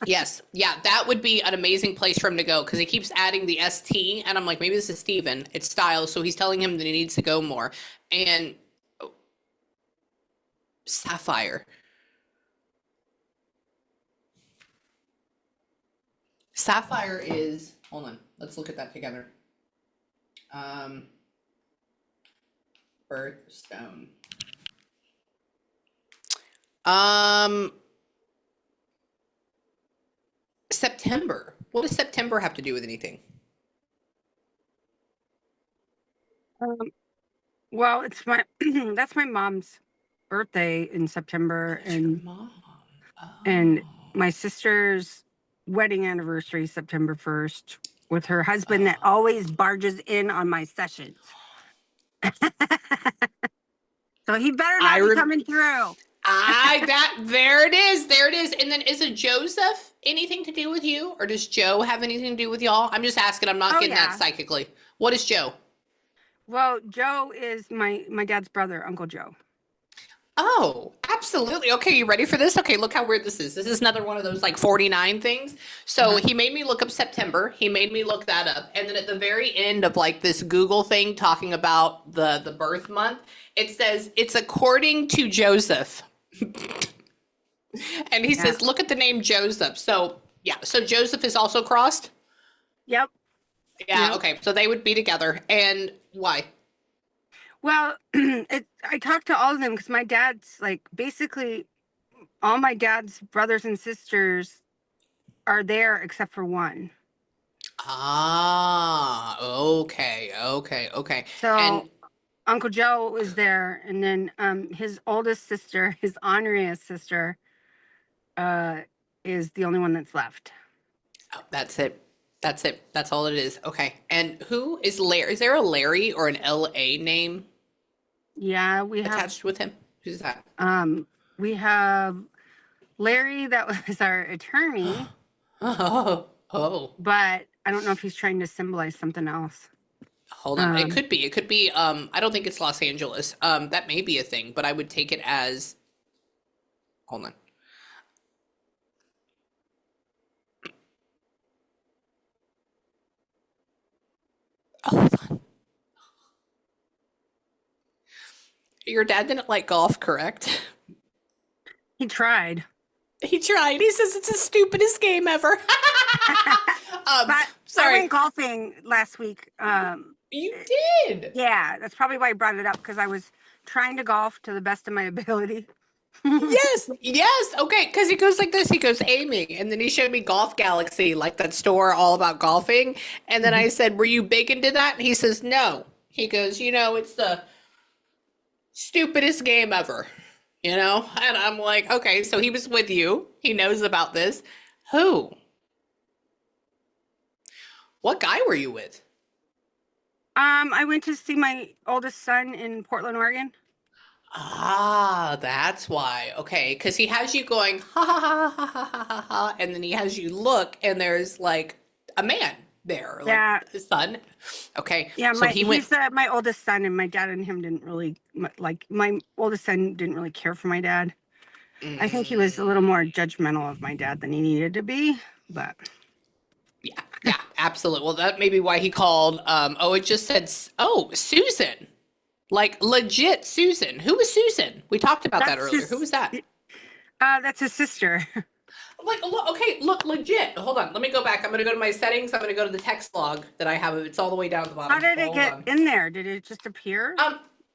Yes. Yeah, that would be an amazing place for him to go because he keeps adding the ST. And I'm like, maybe this is Steven. It's Styles. So he's telling him that he needs to go more. And oh, Sapphire. Sapphire is, hold on, let's look at that together. Um, Birthstone. Um, September. What does September have to do with anything? Um, well, it's my that's my mom's birthday in September, That's your and mom. and Oh. my sister's wedding anniversary, September 1st, with her husband that Oh. always barges in on my sessions. So he better I not be rem- coming through. there it is. There it is. And then is it Joseph anything to do with you? Or does Joe have anything to do with y'all? I'm just asking. I'm not Oh getting that yeah. psychically. What is Joe? Well, Joe is my dad's brother, Uncle Joe. Oh, absolutely. Okay, you ready for this? Okay, look how weird this is. This is another one of those like 49 things. So Uh-huh. he made me look up September. He made me look that up. And then at the very end of like this Google thing talking about the birth month, it says it's according to Joseph. And he Yeah. says, look at the name Joseph. So yeah, so Joseph is also crossed. Yep. Yeah, Yep. okay. So they would be together. And why? Well, I talked to all of them because my dad's like basically all my dad's brothers and sisters are there except for one. Ah, okay, okay, okay. So And Uncle Joe is there, and then his oldest sister, his Andrea's sister, uh, is the only one that's left. oh, that's it. That's it. That's all it is. Okay. And who is Larry? Is there a Larry or an LA name Yeah, attached with him? Who's that? um we have Larry that was our attorney, Oh, oh. but I don't know if he's trying to symbolize something else. Hold on. It Um, could be. It could be. I don't think it's Los Angeles. That may be a thing, but I would take it as. Hold on. Hold on. Your dad didn't like golf, correct? he tried. He tried. He says it's the stupidest game ever. But I Sorry. went golfing last week. You did. Yeah, that's probably why I brought it up because I was trying to golf to the best of my ability. Yes, yes. Okay, because he goes like this. He goes, Amy, and then he showed me Golf Galaxy, like that store all about golfing. And then I said, were you big into that? And he says, no. He goes, it's the stupidest game ever, And I'm like, okay, so he was with you. He knows about this. Who? What guy were you with? I went to see my oldest son in Portland, Oregon. Ah, that's why. Okay, because he has you going ha ha ha ha ha ha ha, ha, and then he has you look, and there's like a man there, like Yeah, his son. Okay, yeah. so he went. He's my oldest son, and my dad and him didn't really like. My oldest son didn't really care for my dad. I think he was a little more judgmental of my dad than he needed to be. But Yeah, yeah, absolutely. Well, that may be why he called. Oh, it just said, oh, Susan, like legit Susan. Who was Susan? We talked about that that's earlier. Who was that? that's his sister. Like, look, okay, look, legit. Hold on, let me go back. I'm gonna go to my settings. I'm gonna go to the text log that I have. It's all the way down at the bottom. How did it Hold get on. in there? Did it just appear?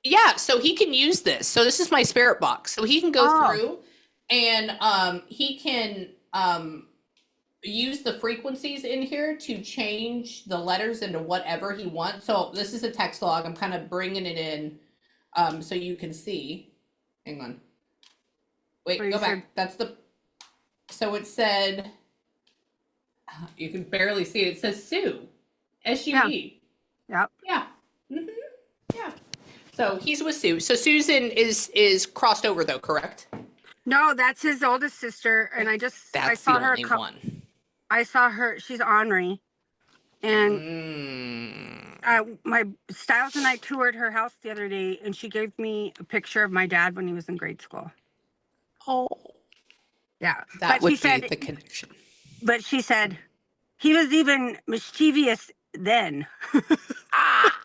Yeah, so he can use this. So this is my spirit box. So he can go Oh, through and he can use the frequencies in here to change the letters into whatever he wants. So this is a text log. I'm kind of bringing it in so you can see. Hang on. so Wait, you go said back. That's the so it said you can barely see it. It says Sue. yeah, SUE. yeah. Yeah. hmm Yeah. So he's with Sue. So Susan is crossed over though, correct? No, that's his oldest sister, and I That's the saw her. only one. I saw her. She's Henri, and Mm. my Styles and I toured her house the other day, and she gave me a picture of my dad when he was in grade school. Oh, Yeah, that would be the connection. but she said he was even mischievous then. Ah,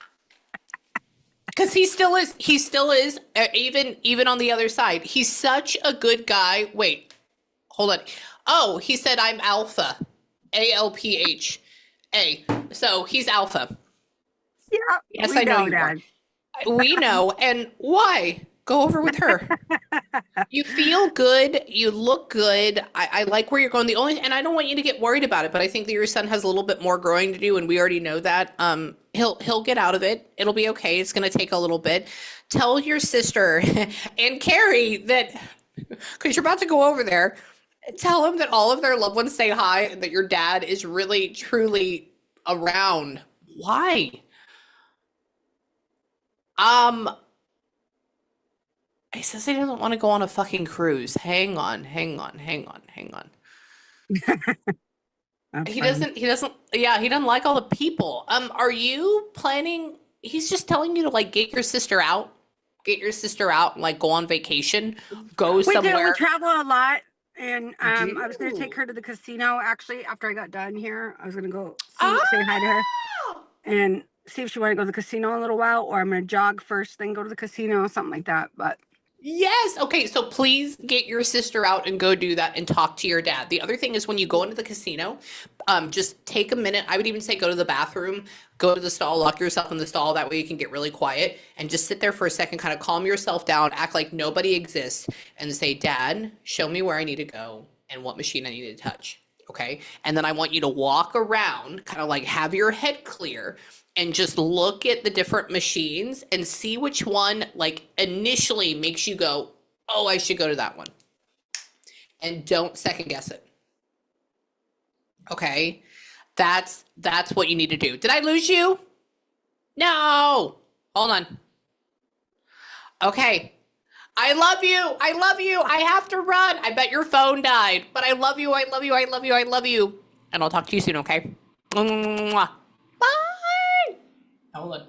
because he still is. He still is. Even on the other side, he's such a good guy. Wait, hold on. Oh, he said I'm alpha, ALPHA. So he's alpha. Yeah, Yes, we I know know, you are. Dad. We know. And why? Go over with her. You feel good. You look good. I like where you're going. And I don't want you to get worried about it, but I think that your son has a little bit more growing to do, and we already know that. He'll get out of it. It'll be okay. It's going to take a little bit. Tell your sister and Carrie that, because you're about to go over there, tell them that all of their loved ones say hi and that your dad is really, truly around. Why? Um, He says he doesn't want to go on a fucking cruise. Hang on, hang on, hang on, hang on. That's He funny. doesn't, he doesn't, yeah, he doesn't like all the people. Are you planning, he's just telling you to like get your sister out, and like go on vacation, go We do. We somewhere. travel a lot, and Do. I was gonna take her to the casino. Actually, after I got done here, I was gonna go Ah! say hi to her and see if she wanted to go to the casino a little while, or I'm gonna jog first, then go to the casino, something like that. But Yes. Okay. So please get your sister out and go do that and talk to your dad. The other thing is when you go into the casino, just take a minute. I would even say go to the bathroom, go to the stall, lock yourself in the stall. That way you can get really quiet and just sit there for a second, kind of calm yourself down, act like nobody exists, and say, Dad, show me where I need to go and what machine I need to touch. Okay. And then I want you to walk around, kind of like have your head clear and just look at the different machines and see which one like initially makes you go, oh, I should go to that one. And don't second guess it. Okay? That's what you need to do. Did I lose you? No. Hold on. Okay. I love you. I love you. I have to run. I bet your phone died. But I love you. I love you. I love you. I love you. And I'll talk to you soon, okay? Mwah. Bye. Hold on.